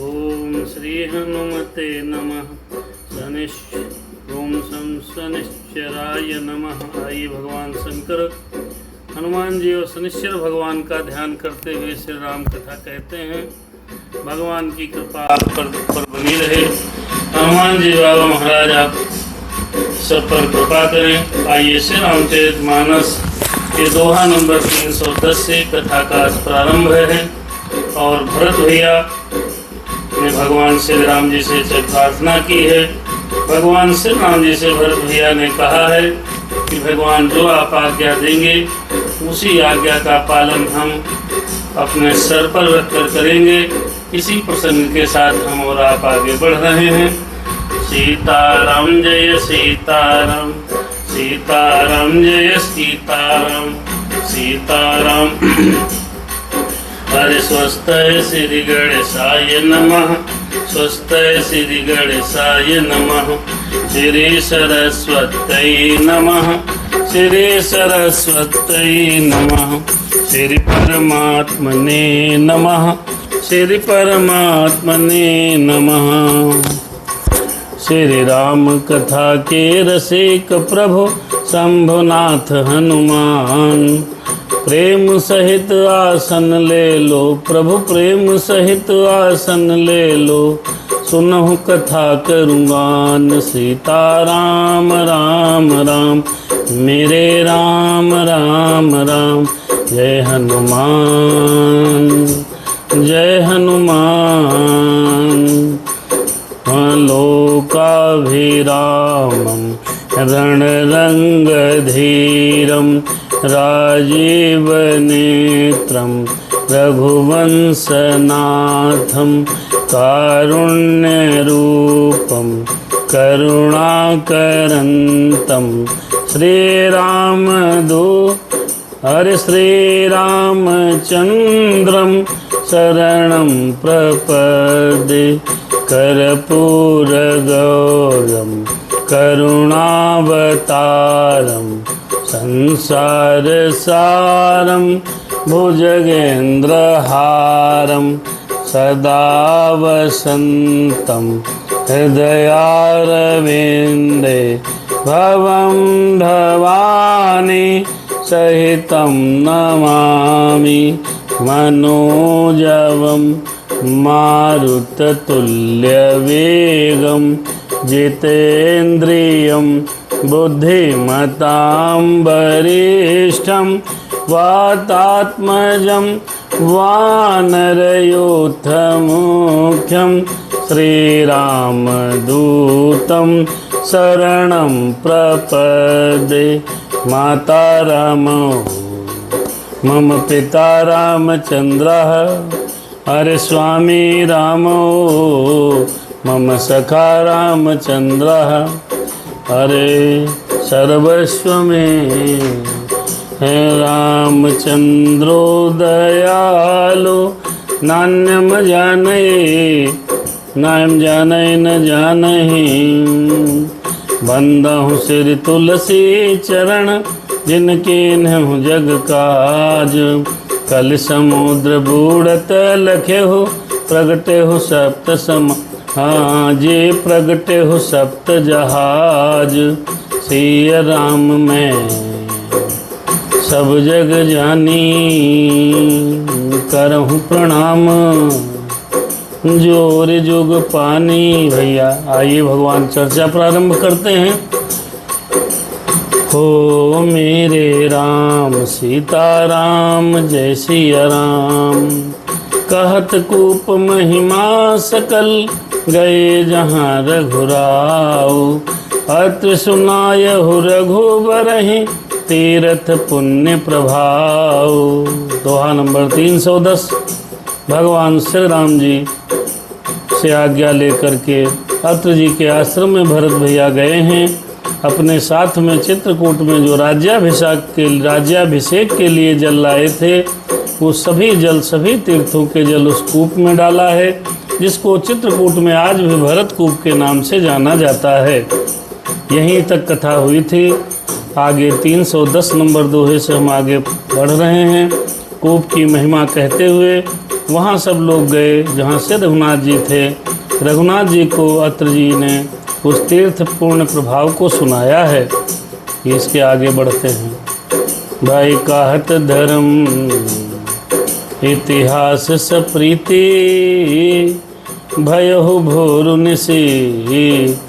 ओम श्री हनुमते नमः। ओम शनिश्चराय नमः। आइए भगवान शंकर हनुमान जी और शनिश्चर भगवान का ध्यान करते हुए श्री राम कथा कहते हैं। भगवान की कृपा आप पर बनी रहे। हनुमान जी बाबा महाराज आप सब पर कृपा करें। आइए श्री रामचरितमानस के दोहा नंबर 310 से कथा का प्रारंभ है। और भरत भैया ने भगवान श्री राम जी से प्रार्थना की है। भगवान श्री राम जी से भरत भैया ने कहा है कि भगवान जो आप आज्ञा देंगे उसी आज्ञा का पालन हम अपने सर पर रखकर करेंगे। इसी प्रसंग के साथ हम और आप आगे बढ़ रहे हैं। सीताराम जय सीताराम, सीताराम जय सीताराम, सीताराम। हरे स्वस्ताय श्री गणेशाय नमः, स्वस्ताय श्री गणेशाय नमः। श्री सरस्वत्यै नमः, श्री सरस्वत्यै नमः। श्री परमात्मने नमः, श्री परमात्मने नमः। श्री राम कथा के रसिक प्रभु शंभुनाथ हनुमान। प्रेम सहित आसन ले लो प्रभु, प्रेम सहित आसन ले लो। सुनहु कथा करुगान, सीताराम राम राम, मेरे राम राम राम। जय हनुमान, जय हनुमान। लोकाभिरामं रणरङ्गधीरं राजीवनेत्रं रघुवंशनाथं कारुण्यरूपं करुणाकरन्तं श्रीरामचन्द्रं शरणं प्रपद्ये। कर्पूरगौरं करुणावतारं संसारसारं भुजगेन्द्रहारं सदा वसन्तं हृदयारविन्दे। भवं भवानी सहितं नमामि मनोजवं मारुततुल्यवेगं जितेन्द्रियं बुद्धिमतां वरिष्ठं वातात्मजं वानरयूथमुख्यं श्रीरामदूतं शरणं प्रपद्ये। माता रामो मम पिता रामचन्द्रः, हरे स्वामी रामो मम सखा रामचन्द्रः। हरे सर्वस्व में है रामचन्द्रो दयालो। नान्यम जानय न जानहि। बंदहु श्री तुलसी चरण, जिनके नेहु जग काज। कल समुद्र बूढ़त लखे हो, प्रगटे हो सप्त जे प्रगटे हो सप्त जहाज। सिय राम मैं सब जग जानी, करहूँ प्रणाम जोर जुग पानी। भैया आइए भगवान चर्चा प्रारंभ करते हैं। हो मेरे राम सीताराम जय सिया राम। कहत कूप महिमा सकल, गए जहाँ रघुराव। अत्र सुनायहु रघुबरहि, तीरथ पुण्य प्रभाव। दोहा नंबर 310। भगवान श्री राम जी से आज्ञा लेकर के अत्र जी के आश्रम में भरत भैया गए हैं। अपने साथ में चित्रकूट में जो राज्याभिषेक के लिए जल लाए थे, वो सभी जल, सभी तीर्थों के जल उस कूप में डाला है, जिसको चित्रकूट में आज भी भरत कूप के नाम से जाना जाता है। यहीं तक कथा हुई थी। आगे 310 नंबर दोहे से हम आगे बढ़ रहे हैं। कूप की महिमा कहते हुए वहाँ सब लोग गए जहाँ से रघुनाथ जी थे। रघुनाथ जी को अत्र जी ने उस तीर्थ पूर्ण प्रभाव को सुनाया है। इसके आगे बढ़ते हैं। भाई कहत धर्म इतिहास सप्रीति, भयहु भोरु निशि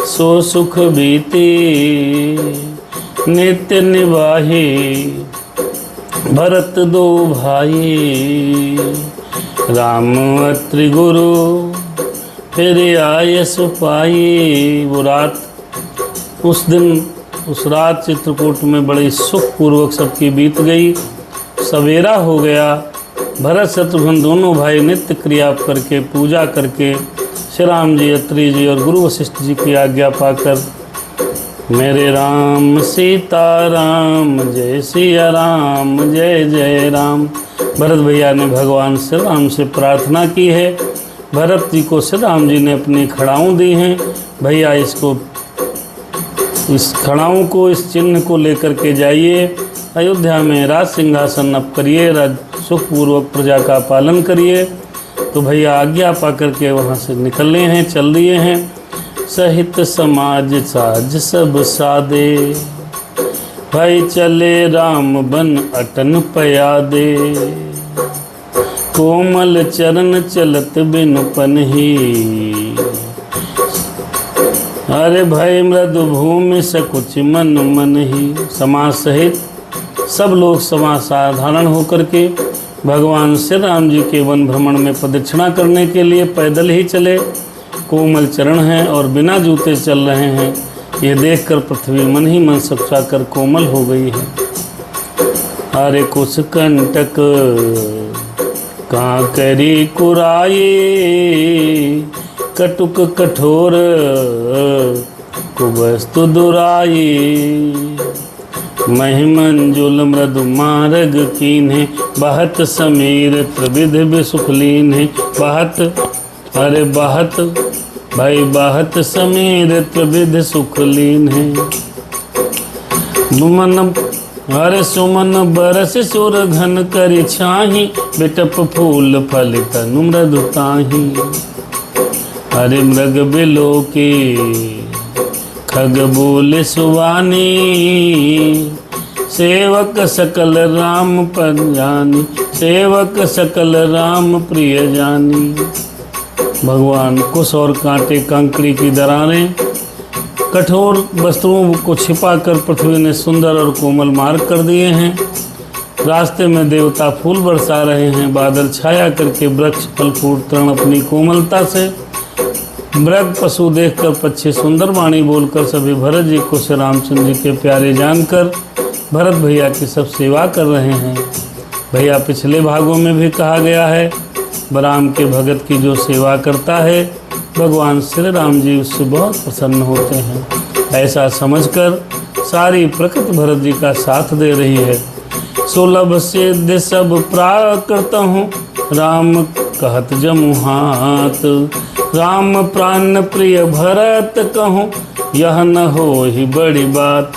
सो सुख बीती, नित्य निवाही भरत दो भाई, राम अत्रि गुरु फिर आय सुपाई। वो रात, उस दिन, उस रात चित्रकूट में बड़ी सुखपूर्वक सबकी बीत गई। सवेरा हो गया। भरत शत्रुघ्न दोनों भाई नित्य क्रिया करके, पूजा करके, श्री राम जी, अत्रि जी और गुरु वशिष्ठ जी की आज्ञा पाकर, मेरे राम सीता राम जय सिया राम जय जय राम, भरत भैया ने भगवान श्री राम से प्रार्थना की है। भरत जी को श्री राम जी ने अपनी खड़ाऊँ दी हैं। भैया इसको, इस खड़ाऊँ को, इस चिन्ह को लेकर के जाइए अयोध्या में, राज सिंहासन अब करिए, सुखपूर्वक प्रजा का पालन करिए। तो भैया आज्ञा पा करके वहाँ से निकले हैं, चल दिए हैं। सहित समाज साज सब सादे, भाई चले राम बन अटन पयादे, कोमल चरण चलत बिनु पनहि, अरे भाई मृदु भूमि सकुच मन मन ही। समाज सहित सब लोग समाज साधारण होकर के भगवान श्री राम जी के वन भ्रमण में प्रदक्षिणा करने के लिए पैदल ही चले। कोमल चरण हैं और बिना जूते चल रहे हैं। ये देखकर पृथ्वी मन ही मन सकुचाकर कोमल हो गई है। अरे कुछ कंटक कांकरी कुराई, कटुक कठोर कुबस्तु दुराई, महिमंजुल मृदु मार्ग कीन्हे, बहत समीर त्रिविध बिसुख लीन्हे। बहत, अरे बहत भाई, बहत समीर त्रिविध सुख लीन्हे। मन, अरे सुमन बरस सुर घन करि छाही, बिटप फूल फल तनु मृदु ताही। अरे मृग बिलोकी खग बोले सुवानी, सेवक सकल राम पर जानी, सेवक सकल राम प्रिय जानी। भगवान कुश और कांटे कंकड़ी की दरारें, कठोर वस्त्रों को छिपाकर पृथ्वी ने सुंदर और कोमल मार्ग कर दिए हैं। रास्ते में देवता फूल बरसा रहे हैं। बादल छाया करके वृक्ष फल फूट तरण अपनी कोमलता से, मृग पशु देखकर पक्षी सुंदर वाणी बोलकर सभी भरत जी को श्री रामचंद्र जी के प्यारे जानकर भरत भैया की सब सेवा कर रहे हैं। भैया पिछले भागों में भी कहा गया है, राम के भगत की जो सेवा करता है भगवान श्री राम जी उससे बहुत प्रसन्न होते हैं। ऐसा समझकर सारी प्रकृति भरत जी का साथ दे रही है। सुलभ सिद्ध सब प्राकृत हूँ, राम कहत जमु हाथ, राम प्राण प्रिय भरत कहूँ, यह न हो ही बड़ी बात।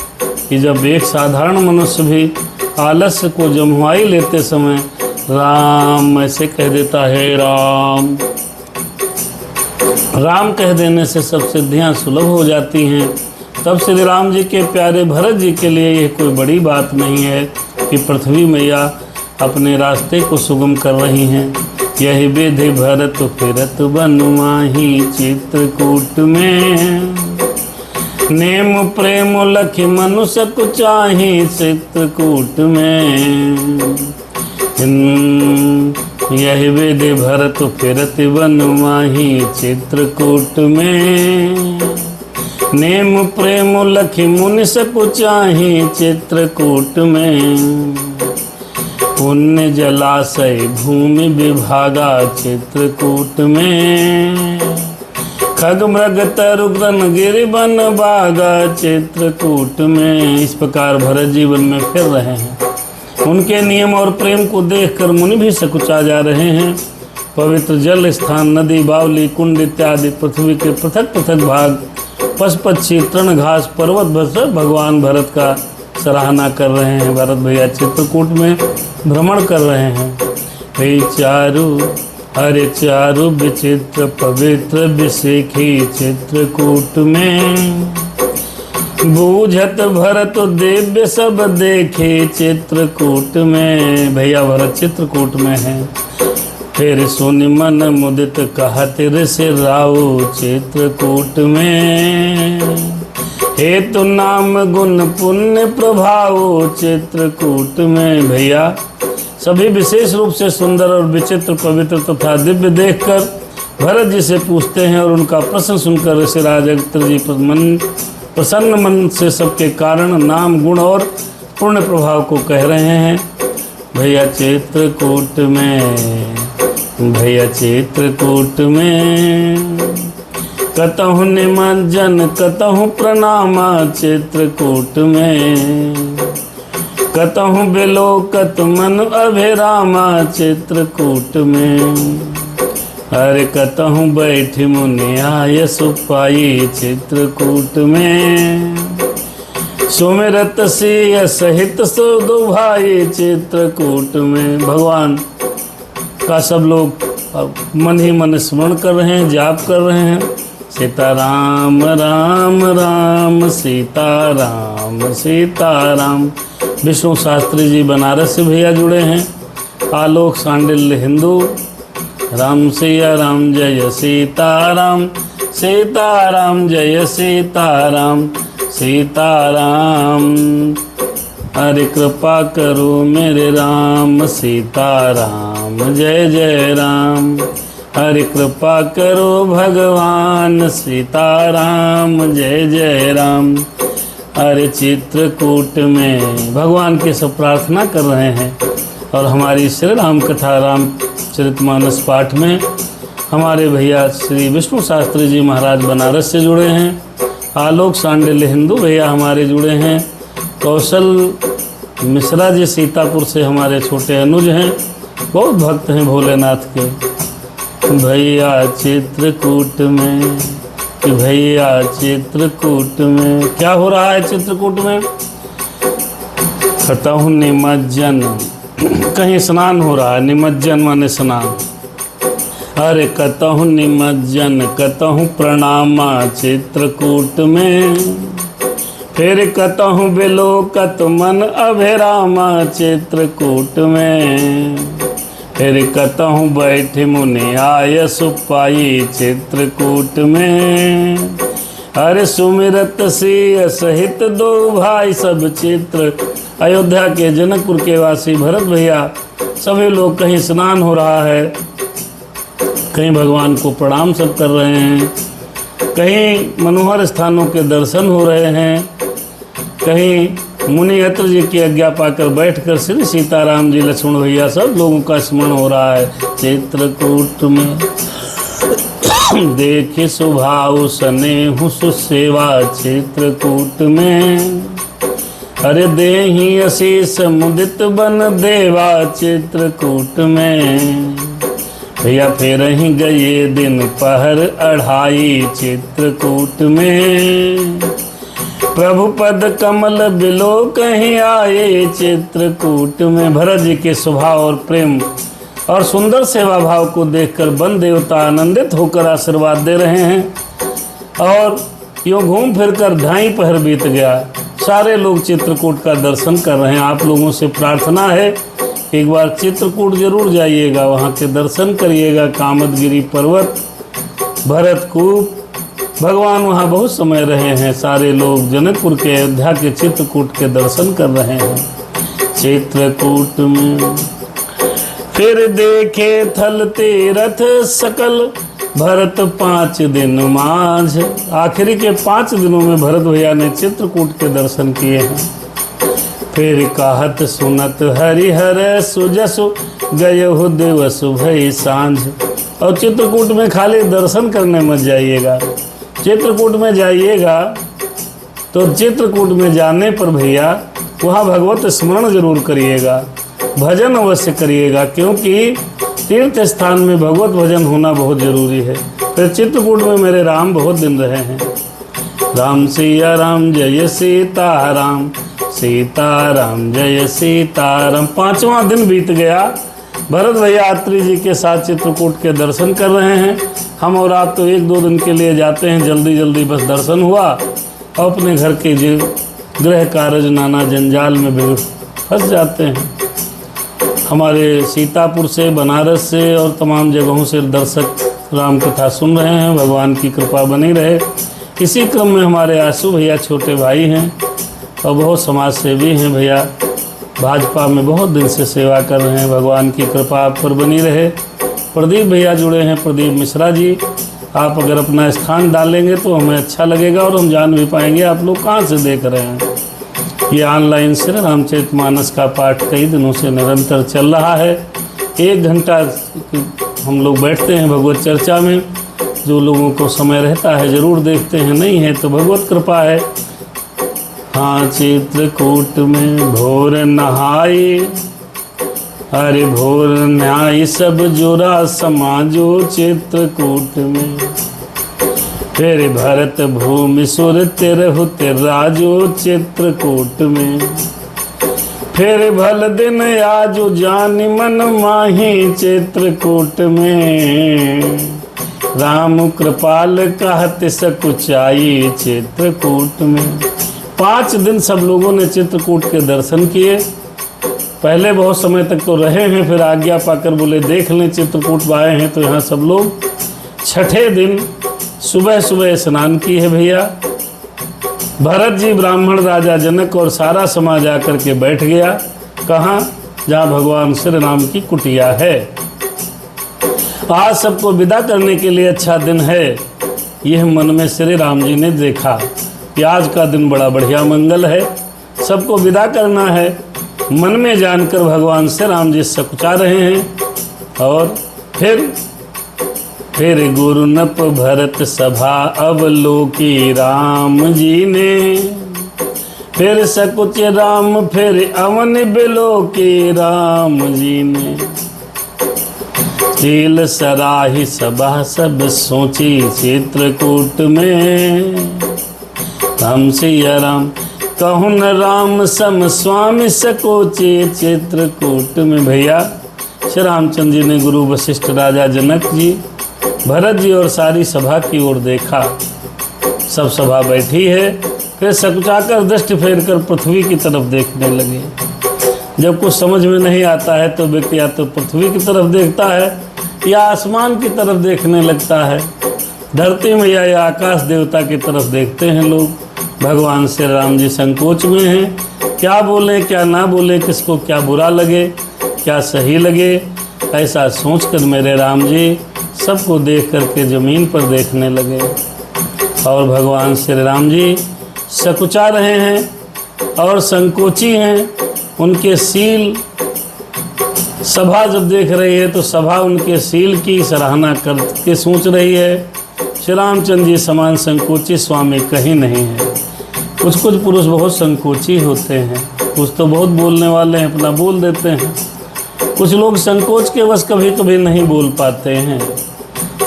कि जब एक साधारण मनुष्य भी आलस्य को जमुआई लेते समय राम ऐसे कह देता है, राम राम कह देने से सब सिद्धियां सुलभ हो जाती हैं। तब श्री राम जी के प्यारे भरत जी के लिए यह कोई बड़ी बात नहीं है कि पृथ्वी मैया अपने रास्ते को सुगम कर रही हैं। यही विधि भरत फिरत बनुमाही, चित्रकूट में नेम प्रेम लखि मनुष्य को चाही, चित्रकूट में यही विधि भरत फिरत बनुमाही, चित्रकूट में नेम प्रेम लखि मनुष्य को चाही, चित्रकूट में पुण्य जलाशय भूमि विभागा, चित्रकूट में खग मृग तरु ग्रन गिरि वन बागा, चित्रकूट में। इस प्रकार भरत जीवन में फिर रहे हैं। उनके नियम और प्रेम को देखकर मुनि भी सकुचा जा रहे हैं। पवित्र जल स्थान, नदी, बावली, कुंड इत्यादि पृथ्वी के पृथक पृथक भाग, पशु पक्षी, तृण घास, पर्वत भस्म भगवान भरत का सराहना कर रहे हैं। भरत भैया चित्रकूट में भ्रमण कर रहे हैं। वे चारु अरे चारु विचित्र पवित्र विशेखी चित्रकूट में, बूझत भरत दिव्य सब देखे चित्रकूट में। भैया भरत चित्रकूट में है। फिर सुनि मन मुदित कहत ऋषि राउ चित्रकूट में, हेतु नाम गुण पुण्य प्रभाव चित्रकूट में। भैया सभी विशेष रूप से सुंदर और विचित्र पवित्र तथा दिव्य देखकर भरत जी से पूछते हैं और उनका प्रश्न सुनकर ऋषिराज अगस्त्य जी प्रसन्न मन से सबके कारण नाम गुण और पुण्य प्रभाव को कह रहे हैं। भैया चित्रकूट में, भैया चित्रकूट में, कतहु निमज्जन कतहु प्रणामा चित्रकूट में, कतहु बिलोकत मन अभिरामा चित्रकूट में, अरे कतहु बैठ मुनि आय सुपाई चित्रकूट में, सुमिरत सिय सहित सो दो भाई चित्रकूट में। भगवान का सब लोग मन ही मन स्मरण कर रहे हैं, जाप कर रहे हैं। सीताराम राम राम सीताराम सीताराम। विष्णु शास्त्री जी बनारस से भैया जुड़े हैं। आलोक सांडिल्य हिंदू। राम सिया राम जय सीताराम सीताराम जय सीताराम सीताराम। अरे कृपा करो मेरे राम सीताराम जय जय राम। हरे कृपा करो भगवान सीताराम जय जय राम। अरे चित्रकूट में भगवान के सब प्रार्थना कर रहे हैं। और हमारी श्री राम कथा रामचरितमानस पाठ में हमारे भैया श्री विष्णु शास्त्री जी महाराज बनारस से जुड़े हैं। आलोक सांडिल्य हिंदू भैया हमारे जुड़े हैं। कौशल मिश्रा जी सीतापुर से हमारे छोटे अनुज हैं, बहुत भक्त हैं भोलेनाथ के। भैया चित्रकूट में, भैया चित्रकूट में क्या हो रहा है? चित्रकूट में कतहु निमज्जन, कहीं स्नान हो रहा है। निमज्जन माने स्नान। अरे कतहु निमज्जन कतहु प्रणामा चित्रकूट में, फिर कतहु बिलोकत मन अभिरामा चित्रकूट में, फिर कतहु बैठ मुनि आय सुपाई चित्रकूट में। अरे सुमिरत सिय सहित दो भाई सब चित्र। अयोध्या के जनकपुर के वासी भरत भैया सभी लोग, कहीं स्नान हो रहा है, कहीं भगवान को प्रणाम सब कर रहे हैं, कहीं मनोहर स्थानों के दर्शन हो रहे हैं, कहीं मुनियत्र जी की आज्ञा पाकर बैठकर श्री सीताराम जी लक्ष्मण भैया सब लोगों का स्मरण हो रहा है। चित्रकूट में देखे स्वभाव स्नेह सुसेवा चित्रकूट में। अरे देहि अशीष मुदित बन देवा चित्रकूट में। भैया फिर ही गए दिन पहर अढ़ाई चित्रकूट में। प्रभु पद कमल बिलो कहीं आए चित्रकूट में। भरत जी के स्वभाव और प्रेम और सुंदर सेवा भाव को देखकर वन देवता आनंदित होकर आशीर्वाद दे रहे हैं। और यूँ घूम फिरकर ढाई पहर बीत गया। सारे लोग चित्रकूट का दर्शन कर रहे हैं। आप लोगों से प्रार्थना है, एक बार चित्रकूट जरूर जाइएगा, वहाँ के दर्शन करिएगा। कामदगिरी पर्वत, भरतकूप, भगवान वहाँ बहुत समय रहे हैं। सारे लोग जनकपुर के अयोध्या के चित्रकूट के दर्शन कर रहे हैं। चित्रकूट में फिर देखे थल तीरथ सकल भरत 5 दिन माझ। आखिरी के 5 दिनों में भरत भैया ने चित्रकूट के दर्शन किए हैं। फिर कहत सुनत हरिहर सुजसु गयहु दिवस भई सांझ। और चित्रकूट में खाली दर्शन करने मत जाइएगा, चित्रकूट में जाइएगा तो चित्रकूट में जाने पर भैया वहाँ भगवत स्मरण जरूर करिएगा, भजन अवश्य करिएगा, क्योंकि तीर्थ स्थान में भगवत भजन होना बहुत जरूरी है। फिर चित्रकूट में मेरे राम बहुत दिन रहे हैं। राम सिया राम जय सीताराम सीताराम जय सीताराम। 5वां दिन बीत गया भरत भैया अत्रि जी के साथ चित्रकूट के दर्शन कर रहे हैं। हम और आप तो 1-2 दिन के लिए जाते हैं, जल्दी जल्दी बस दर्शन हुआ और अपने घर के गृह कार्य नाना जंजाल में फंस जाते हैं। हमारे सीतापुर से, बनारस से और तमाम जगहों से दर्शक राम कथा सुन रहे हैं। भगवान की कृपा बनी रहे। इसी क्रम में हमारे आशु भैया छोटे भाई हैं और बहुत समाज सेवी हैं भैया, भाजपा में बहुत दिन से सेवा कर रहे हैं। भगवान की कृपा आप पर बनी रहे। प्रदीप भैया जुड़े हैं, प्रदीप मिश्रा जी। आप अगर अपना स्थान डालेंगे तो हमें अच्छा लगेगा और हम जान भी पाएंगे आप लोग कहाँ से देख रहे हैं। ये ऑनलाइन श्री रामचरितमानस का पाठ कई दिनों से निरंतर चल रहा है। 1 घंटा हम लोग बैठते हैं भगवत चर्चा में। जो लोगों को समय रहता है ज़रूर देखते हैं, नहीं है तो भगवत कृपा है। हाँ, चित्रकूट में भोर नहाए, अरे भोर नहाई सब जोरा समाजो चित्रकूट में। फिर भरत भूमि सुर तिरहु तिराजो चित्रकूट में। फिर भल दिन आजो जानि मन माही चित्रकूट में। राम कृपाल कहत सकुचाई चित्रकूट में। 5 दिन सब लोगों ने चित्रकूट के दर्शन किए। पहले बहुत समय तक तो रहे हैं, फिर आज्ञा पाकर बोले देख लें चित्रकूट आए हैं तो यहाँ सब लोग। 6ठे दिन सुबह सुबह स्नान की है भैया। भरत जी, ब्राह्मण, राजा जनक और सारा समाज आकर के बैठ गया। कहाँ? जहाँ भगवान श्री राम की कुटिया है। आज सबको विदा करने के लिए अच्छा दिन है। यह मन में श्री राम जी ने देखा कि आज का दिन बड़ा बढ़िया मंगल है, सबको विदा करना है। मन में जानकर भगवान श्री राम जी सकुचा रहे हैं। और फिर गुरु नप भरत सभा अवलोकी राम जी ने। फिर सकुच राम फिर अवन बिलोकी राम जी ने। चील सराही सभा सब सोची चित्रकूट में। राम सिया राम कहूँ न राम सम स्वामी सकोचे चित्रकूट में। भैया श्री रामचंद्र जी ने गुरु वशिष्ठ, राजा जनक जी, भरत जी और सारी सभा की ओर देखा। सब सभा बैठी है। फिर सकुचाकर दृष्टि फेर कर पृथ्वी की तरफ देखने लगे। जब कुछ समझ में नहीं आता है तो व्यक्ति या तो पृथ्वी की तरफ देखता है या आसमान की तरफ देखने लगता है। धरती में या आकाश देवता की तरफ देखते हैं लोग। भगवान श्री राम जी संकोच में हैं। क्या बोलें क्या ना बोलें, किसको क्या बुरा लगे क्या सही लगे, ऐसा सोचकर मेरे राम जी सबको देख करके ज़मीन पर देखने लगे। और भगवान श्री राम जी सकुचा रहे हैं और संकोची हैं। उनके सील, सभा जब देख रही है तो सभा उनके सील की सराहना करके सोच रही है। श्री रामचंद्र जी समान संकोची स्वामी कहीं नहीं है। कुछ पुरुष बहुत संकोची होते हैं, कुछ तो बहुत बोलने वाले हैं, अपना बोल देते हैं। कुछ लोग संकोच के वश कभी कभी नहीं बोल पाते हैं।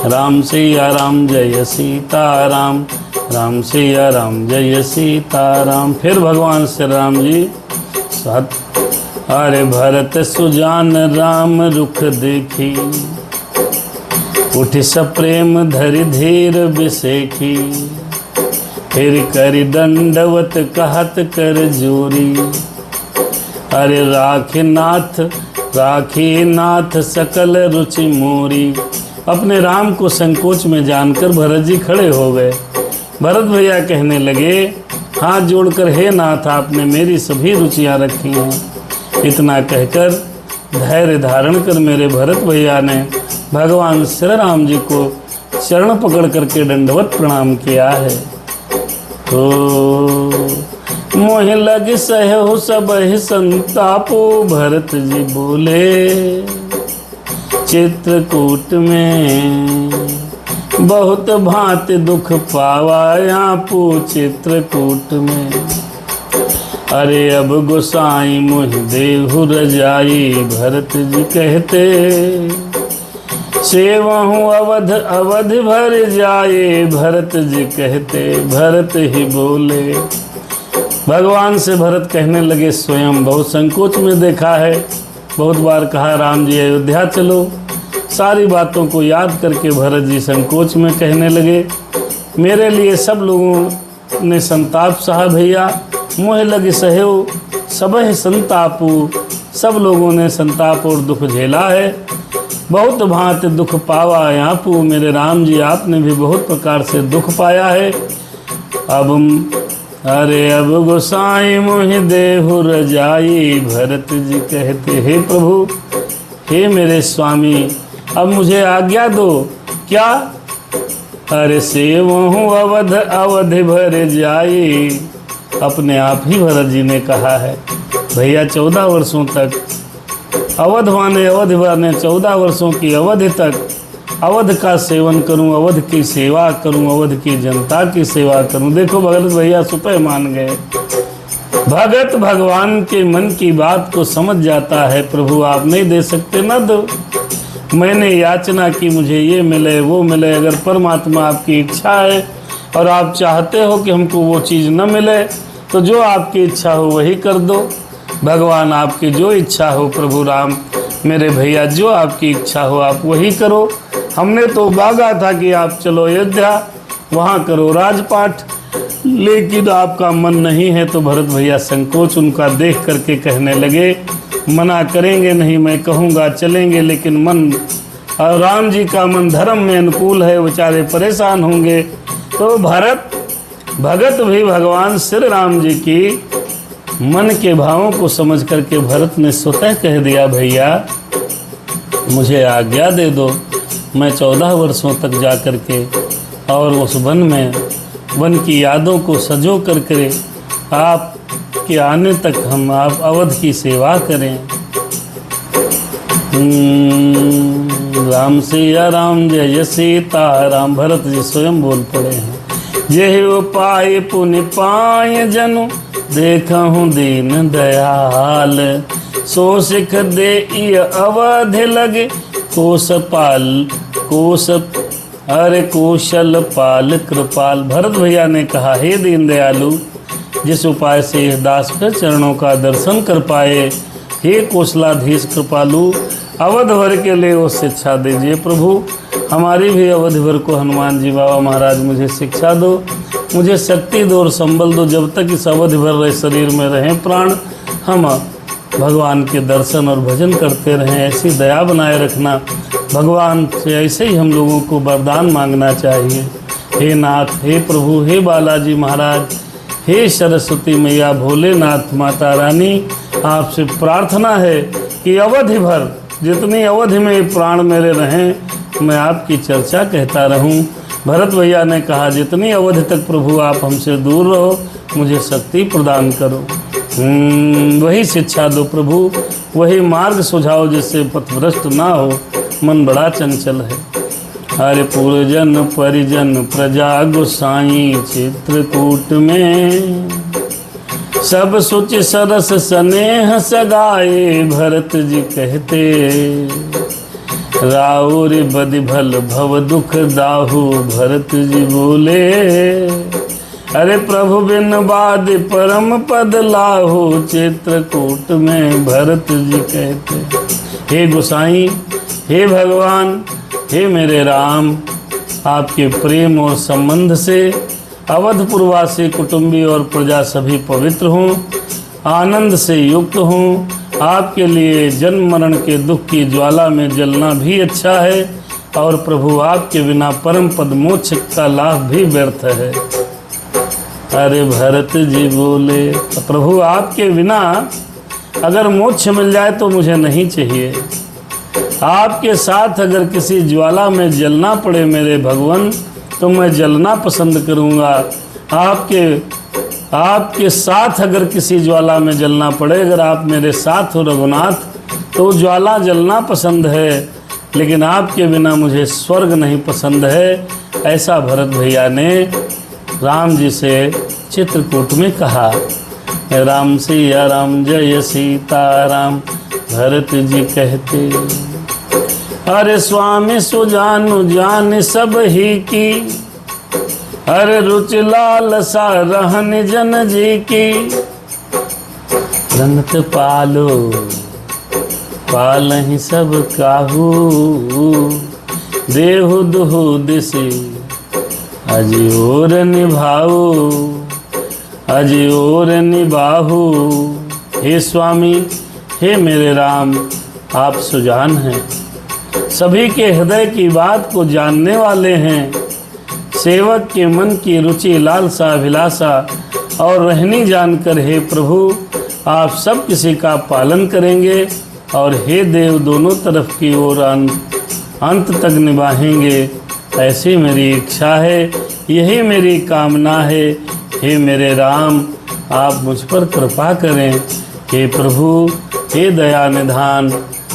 राम सिया राम जय सीताराम, राम सिया राम जय सीताराम। फिर भगवान श्री राम जी साथ, अरे भरत सुजान राम रुख देखी। उठ सप्रेम धरि धीर बिसेखी। फिर करि दंडवत कहत कर जोरी। अरे राखी नाथ सकल रुचि मोरी। अपने राम को संकोच में जानकर भरत जी खड़े हो गए। भरत भैया कहने लगे, हाथ जोड़कर, हे नाथ, आपने मेरी सभी रुचियां रखी हैं। इतना कहकर धैर्य धारण कर मेरे भरत भैया ने भगवान श्री राम जी को चरण पकड़ करके दंडवत प्रणाम किया है। तो मोह लग सहु सब संतापो, भरत जी बोले चित्रकूट में। बहुत भांति दुख पावा आपो चित्रकूट में। अरे अब गोसाई मोह देहु रजाई, भरत जी कहते। सेवहु अवध अवध भर जाए, भरत जी कहते। भरत ही बोले। भगवान से भरत कहने लगे, स्वयं बहुत संकोच में देखा है, बहुत बार कहा राम जी अयोध्या चलो। सारी बातों को याद करके भरत जी संकोच में कहने लगे, मेरे लिए सब लोगों ने संताप सहा भैया, मोह लगे सहयो सबह संतापू। सब लोगों ने संताप और दुख झेला है, बहुत भांति दुख पावा आपू। मेरे राम जी आपने भी बहुत प्रकार से दुख पाया है। अब गोसाई मोहि देहु रजाई। भरत जी कहते, हे प्रभु, हे मेरे स्वामी, अब मुझे आज्ञा दो। क्या? अरे सेवहूँ अवध अवधि भर जाई। अपने आप ही भरत जी ने कहा है भैया 14 वर्षों तक अवध माने 14 वर्षों की अवधि तक अवध का सेवन करूं, अवध की सेवा करूं, अवध की जनता की सेवा करूं। देखो भगत भैया स्वतः मान गए। भगत भगवान के मन की बात को समझ जाता है। प्रभु आप नहीं दे सकते, न दो। मैंने याचना की मुझे ये मिले वो मिले। अगर परमात्मा आपकी इच्छा है और आप चाहते हो कि हमको वो चीज़ न मिले, तो जो आपकी इच्छा हो वही कर दो। भगवान आपकी जो इच्छा हो, प्रभु राम मेरे भैया जो आपकी इच्छा हो आप वही करो। हमने तो मांगा था कि आप चलो अयोध्या, वहाँ करो राजपाट, लेकिन आपका मन नहीं है। तो भरत भैया संकोच उनका देख करके कहने लगे, मना करेंगे नहीं, मैं कहूँगा चलेंगे, लेकिन मन और राम जी का मन धर्म में अनुकूल है, बेचारे परेशान होंगे। तो भगत भी भगवान श्री राम जी की मन के भावों को समझ करके भरत ने स्वतः कह दिया, भैया मुझे आज्ञा दे दो, मैं 14 वर्षों तक जा कर के और उस वन की यादों को सजो करके आप के आने तक हम आप अवध की सेवा करें। राम सिया राम जय सीता राम। भरत जी स्वयं बोल पड़े हैं, यही उपाय पुण्य पाय जनु देखहूँ दीन दयाल। सो सिख दे अवध लगे कौशल पाल कृपाल। भरत भैया ने कहा, हे दीन दयालु, जिस उपाय से यह दास फिर चरणों का दर्शन कर पाए, हे कौशलाधीश कृपालु, अवध भर के लिए वो शिक्षा दीजिए। प्रभु हमारी भी अवध भर को हनुमान जी बाबा महाराज मुझे शिक्षा दो, मुझे शक्ति दो और संबल दो। जब तक इस अवधि भर रहे शरीर में रहें प्राण, हम भगवान के दर्शन और भजन करते रहें। ऐसी दया बनाए रखना। भगवान से ऐसे ही हम लोगों को वरदान मांगना चाहिए। हे नाथ, हे प्रभु, हे बालाजी महाराज, हे सरस्वती मैया, भोलेनाथ, माता रानी, आपसे प्रार्थना है कि अवधि भर जितनी अवधि में प्राण मेरे रहें, मैं आपकी चर्चा कहता रहूं। भरत भैया ने कहा, जितनी अवधि तक प्रभु आप हमसे दूर रहो, मुझे शक्ति प्रदान करो। वही शिक्षा दो प्रभु, वही मार्ग सुझाओ जिससे पथभ्रष्ट ना हो। मन बड़ा चंचल है। हरे पुरजन परिजन प्रजा गोसाई चित्रकूट में, सब सुच सरस स्नेह सगाए। भरत जी कहते, राउर बदि भल भव दुख दाहु। भरत जी बोले, अरे प्रभु बिन बाद परम पद लाहु। चित्रकूट में भरत जी कहते, हे गोसाई, हे भगवान, हे मेरे राम, आपके प्रेम और संबंध से अवधपुरवासी कुटुंबी और प्रजा सभी पवित्र हों, आनंद से युक्त हों। आपके लिए जन्म मरण के दुख की ज्वाला में जलना भी अच्छा है, और प्रभु आपके बिना परम पद मोक्ष का लाभ भी व्यर्थ है। अरे भरत जी बोले, प्रभु आपके बिना अगर मोक्ष मिल जाए तो मुझे नहीं चाहिए। आपके साथ अगर किसी ज्वाला में जलना पड़े मेरे भगवान, तो मैं जलना पसंद करूँगा। आपके साथ अगर किसी ज्वाला में जलना पड़े, अगर आप मेरे साथ हो रघुनाथ, तो ज्वाला जलना पसंद है, लेकिन आपके बिना मुझे स्वर्ग नहीं पसंद है। ऐसा भरत भैया ने राम जी से चित्रकूट में कहा। राम सिया राम जय सीता राम। भरत जी कहते, अरे स्वामी सुजानु जान सब ही की, अरे रुच लालसा रहन जन जी की। रंगत पालो पालहि सब काहू, देहु दुहु दिसि अजियोर निभाऊ, अजियोर निबाहू। हे स्वामी, हे मेरे राम, आप सुजान हैं, सभी के हृदय की बात को जानने वाले हैं। सेवक के मन की रुचि, लालसा, अभिलाषा और रहनी जानकर हे प्रभु आप सब किसी का पालन करेंगे और हे देव दोनों तरफ की ओर अंत तक निभाएंगे, ऐसी मेरी इच्छा है, यही मेरी कामना है। हे मेरे राम, आप मुझ पर कृपा करें। हे प्रभु, हे दया निधान,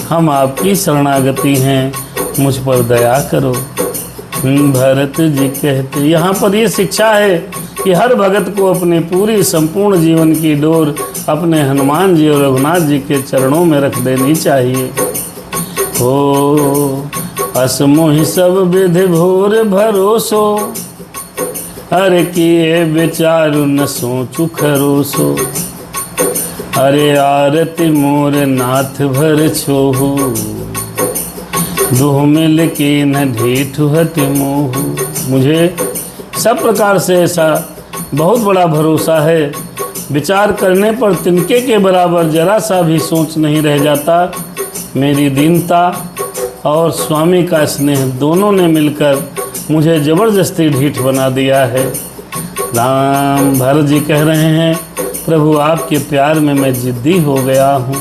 हम आपकी शरणागति हैं, मुझ पर दया करो। भरत जी कहते, यहाँ पर ये शिक्षा है कि हर भगत को अपने पूरी संपूर्ण जीवन की डोर अपने हनुमान जी और रघुनाथ जी के चरणों में रख देनी चाहिए। हो असमोहि सब विधि भोर भरोसो, अरे किए विचारु न सोचु खरोसो, अरे आरती मोर नाथ भर छोहू, दुह मिल के न ढेठु हति मोहू। मुझे सब प्रकार से ऐसा बहुत बड़ा भरोसा है, विचार करने पर तिनके के बराबर जरा सा भी सोच नहीं रह जाता। मेरी दीनता और स्वामी का स्नेह दोनों ने मिलकर मुझे ज़बरदस्ती ढीठ बना दिया है। राम भरत जी कह रहे हैं, प्रभु आपके प्यार में मैं जिद्दी हो गया हूँ।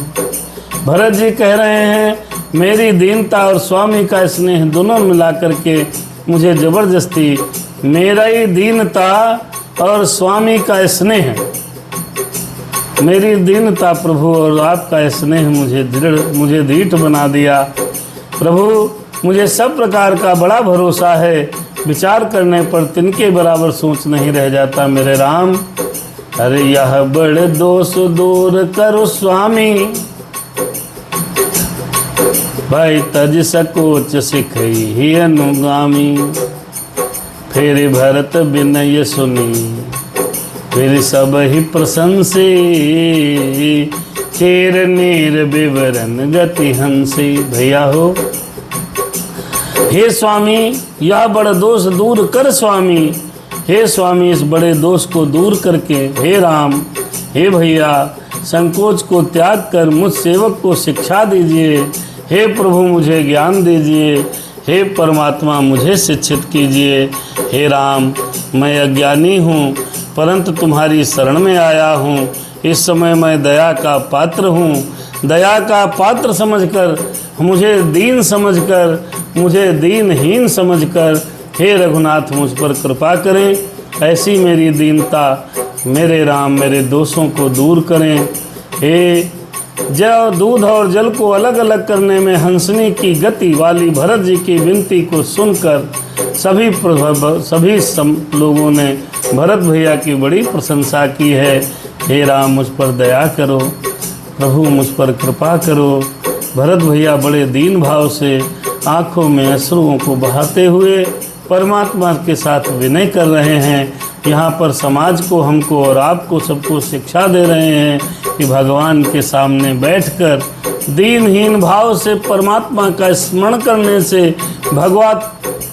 भरत जी कह रहे हैं, मेरी दीनता और स्वामी का स्नेह दोनों मिला करके मुझे ज़बरदस्ती, मेरा ही दीनता और स्वामी का स्नेह, मेरी दीनता प्रभु और आपका स्नेह मुझे दृढ़ बना दिया। प्रभु, मुझे सब प्रकार का बड़ा भरोसा है, विचार करने पर तिनके बराबर सोच नहीं रह जाता। मेरे राम, अरे यह बड़े दोष दूर करो स्वामी, भाई तज सकोच सिखई ही अनुगामी। फिर भरत विनय सुनी, फिर सब ही प्रशंसी, चेर नीर विवरण गति हंसी। भैया हो, हे स्वामी, यह बड़ा दोष दूर कर स्वामी। हे स्वामी, इस बड़े दोष को दूर करके, हे राम, हे भैया, संकोच को त्याग कर मुझ सेवक को शिक्षा दीजिए। हे प्रभु, मुझे ज्ञान दीजिए। हे परमात्मा, मुझे शिक्षित कीजिए। हे राम, मैं अज्ञानी हूँ, परंतु तुम्हारी शरण में आया हूँ। इस समय मैं दया का पात्र हूँ। दया का पात्र समझकर, मुझे दीन समझकर, मुझे दीनहीन समझकर हे रघुनाथ मुझ पर कृपा करें। ऐसी मेरी दीनता मेरे राम मेरे दोषों को दूर करें। हे जो दूध और जल को अलग अलग करने में हंसनी की गति वाली भरत जी की विनती को सुनकर सभी लोगों ने भरत भैया की बड़ी प्रशंसा की है। हे राम, मुझ पर दया करो, प्रभु मुझ पर कृपा करो। भरत भैया बड़े दीन भाव से आँखों में अश्रुओं को बहाते हुए परमात्मा के साथ विनय कर रहे हैं। यहाँ पर समाज को, हमको और आपको सबको शिक्षा दे रहे हैं कि भगवान के सामने बैठकर दीनहीन भाव से परमात्मा का स्मरण करने से भगवत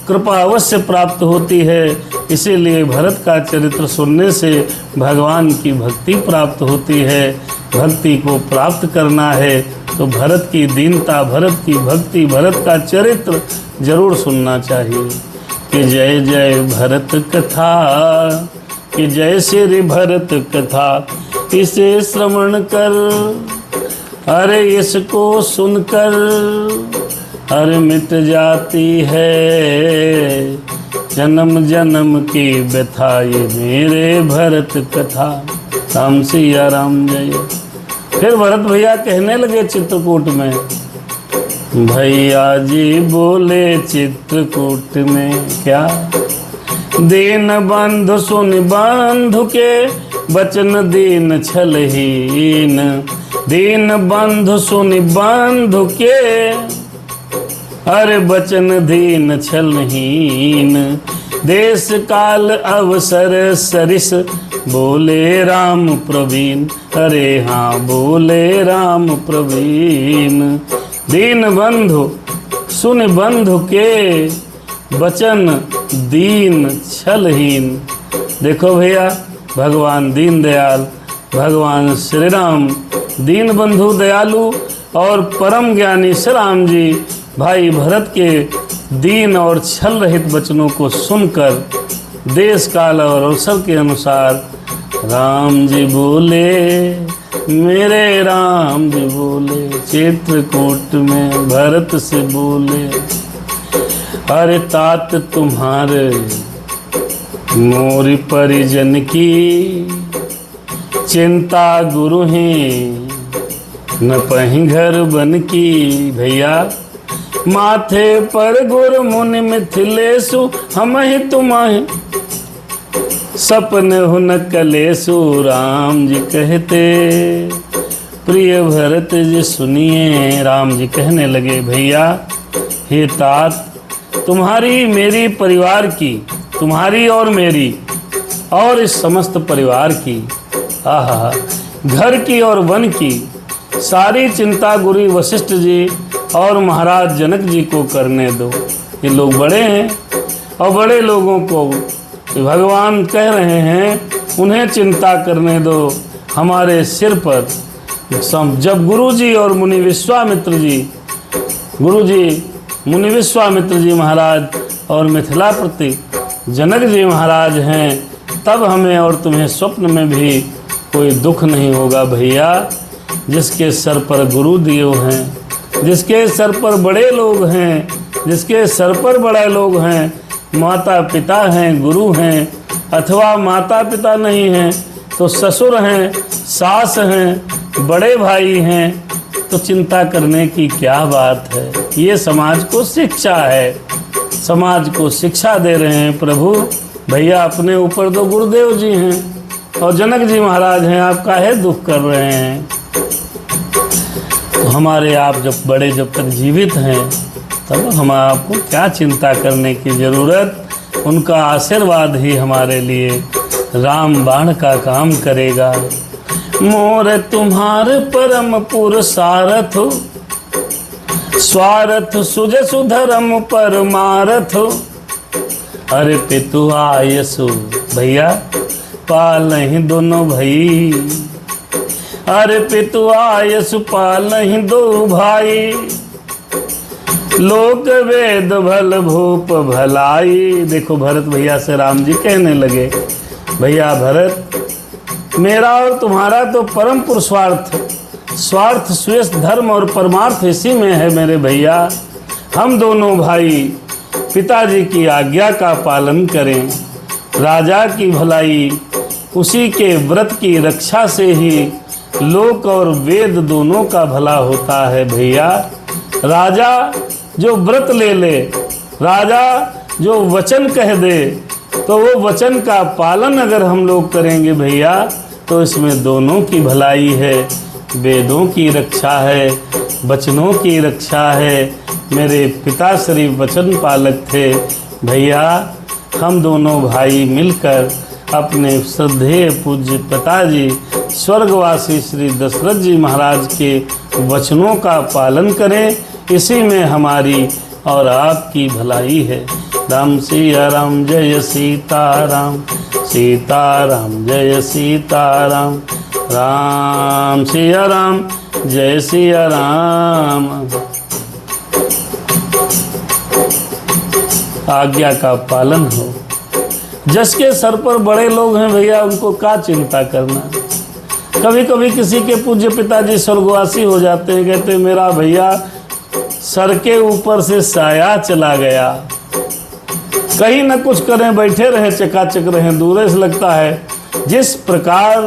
कृपा अवश्य प्राप्त होती है। इसीलिए भरत का चरित्र सुनने से भगवान की भक्ति प्राप्त होती है। भक्ति को प्राप्त करना है तो भरत की दीनता, भरत की भक्ति, भरत का चरित्र जरूर सुनना चाहिए। कि जय जय भरत कथा, कि जय श्री भरत कथा, इसे श्रवण कर, अरे इसको सुनकर, अरे मिट जाती है जन्म जन्म की व्यथा, ये मेरे भरत कथा। राम सिया राम जय। फिर भरत भैया कहने लगे चित्रकूट में, भैया जी बोले चित्रकूट में क्या, दीन बंधु सुन बंधु के बचन दीन छलहीन, दीन बंधु सुन बंधु के, अरे बचन दीन छलहीन, देश काल अवसर सरिस, बोले राम प्रवीण, अरे हाँ बोले राम प्रवीण। दीन बंधु सुन बंधु के वचन दीन छलहीन। देखो भैया, भगवान दीन दयाल, भगवान श्री राम दीन बंधु दयालु और परम ज्ञानी श्री राम जी भाई भरत के दीन और छल रहित वचनों को सुनकर देश काल और अवसर के अनुसार राम जी बोले, मेरे राम जी बोले, चित्रकूट में भरत से बोले, अरे तात तुम्हारे मोरी परिजन की चिंता गुरु हैं न पहीं घर बन की। भैया, माथे पर गुर मुनि मिथिलेशु हम ही तुम्हें सपने हो न कलेसु। राम जी कहते प्रिय भरत जी सुनिए। राम जी कहने लगे, भैया हे तात, तुम्हारी मेरी परिवार की, तुम्हारी और मेरी और इस समस्त परिवार की, आहा, घर की और वन की सारी चिंता गुरु वशिष्ठ जी और महाराज जनक जी को करने दो। ये लोग बड़े हैं और बड़े लोगों को भगवान कह रहे हैं उन्हें चिंता करने दो हमारे सिर पर। जब गुरु जी और मुनि विश्वामित्र जी, गुरु जी मुनि विश्वामित्र जी महाराज और मिथिलापति जनक जी महाराज हैं, तब हमें और तुम्हें स्वप्न में भी कोई दुख नहीं होगा। भैया, जिसके सर पर गुरु दियो हैं, जिसके सर पर बड़े लोग हैं, जिसके सर पर बड़े लोग हैं, माता पिता हैं, गुरु हैं, अथवा माता पिता नहीं हैं तो ससुर हैं, सास हैं, बड़े भाई हैं, तो चिंता करने की क्या बात है। ये समाज को शिक्षा है, समाज को शिक्षा दे रहे हैं प्रभु। भैया, अपने ऊपर तो गुरुदेव जी हैं और जनक जी महाराज हैं, आप काहे दुख कर रहे हैं। तो हमारे आप जब तक जीवित हैं तब हम आपको क्या चिंता करने की ज़रूरत। उनका आशीर्वाद ही हमारे लिए राम बाण का काम करेगा। मोर तुम्हारे परम पुरुषारथ, स्वार्थ सुज सुधर्म परमारथ, अरे पितु आयसु। भैया, पालहि दोनों भई, अरे पितु आयसु पालहि दो भाई, लोक वेद भल भूप भलाई। देखो भरत भैया से राम जी कहने लगे, भैया भरत, मेरा और तुम्हारा तो परम पुरुषार्थ, स्वार्थ स्वेष धर्म और परमार्थ इसी में है मेरे भैया। हम दोनों भाई पिताजी की आज्ञा का पालन करें, राजा की भलाई उसी के व्रत की रक्षा से ही लोक और वेद दोनों का भला होता है। भैया, राजा जो व्रत ले ले, राजा जो वचन कह दे, तो वो वचन का पालन अगर हम लोग करेंगे भैया, तो इसमें दोनों की भलाई है, वेदों की रक्षा है, वचनों की रक्षा है। मेरे पिताश्री वचन पालक थे। भैया, हम दोनों भाई मिलकर अपने श्रद्धेय पूज्य पिताजी स्वर्गवासी श्री दशरथ जी महाराज के वचनों का पालन करें, इसी में हमारी और आपकी भलाई है। राम सिया राम, जय सीताराम, सीताराम जय सीताराम, राम सिया राम, जय सिया राम। आज्ञा का पालन हो। जिसके सर पर बड़े लोग हैं भैया, उनको क्या चिंता करना। कभी कभी किसी के पूज्य पिताजी स्वर्गवासी हो जाते हैं, कहते मेरा भैया सर के ऊपर से साया चला गया, कहीं न कुछ करें, बैठे रहे, चकाचक रहें। दूर से लगता है जिस प्रकार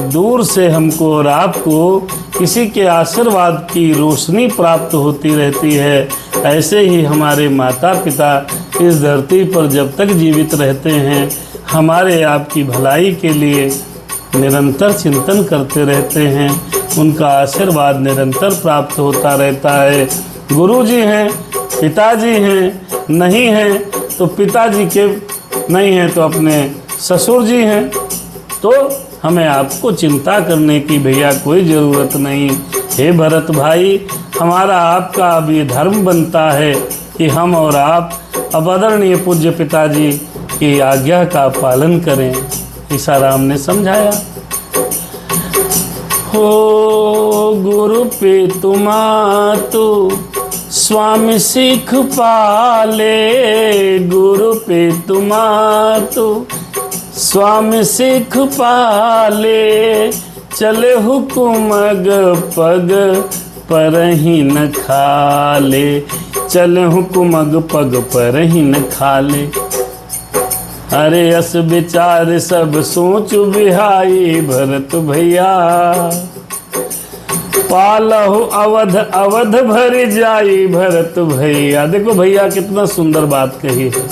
दूर से हमको और आपको किसी के आशीर्वाद की रोशनी प्राप्त होती रहती है, ऐसे ही हमारे माता पिता इस धरती पर जब तक जीवित रहते हैं हमारे आपकी भलाई के लिए निरंतर चिंतन करते रहते हैं, उनका आशीर्वाद निरंतर प्राप्त होता रहता है। गुरु जी हैं, पिताजी हैं, नहीं हैं तो पिताजी के नहीं हैं तो अपने ससुर जी हैं, तो हमें आपको चिंता करने की भैया कोई ज़रूरत नहीं। हे भरत भाई, हमारा आपका अब ये धर्म बनता है कि हम और आप अब आदरणीय पूज्य पिताजी की आज्ञा का पालन करें। ऐसा राम ने समझाया। हो गुरु पे तुमातु स्वामी सिख पाले, गुरु पे तुमातु स्वामी सिख पाले, चले हुकुमग पग पर ही न खाले, चले हुकुमग पग पर ही न खाले। अरे अस विचार सब सोच बिहाई भरत भैया, पालहु अवध अवध भर जाई भरत भैया। देखो भैया कितना सुंदर बात कही है।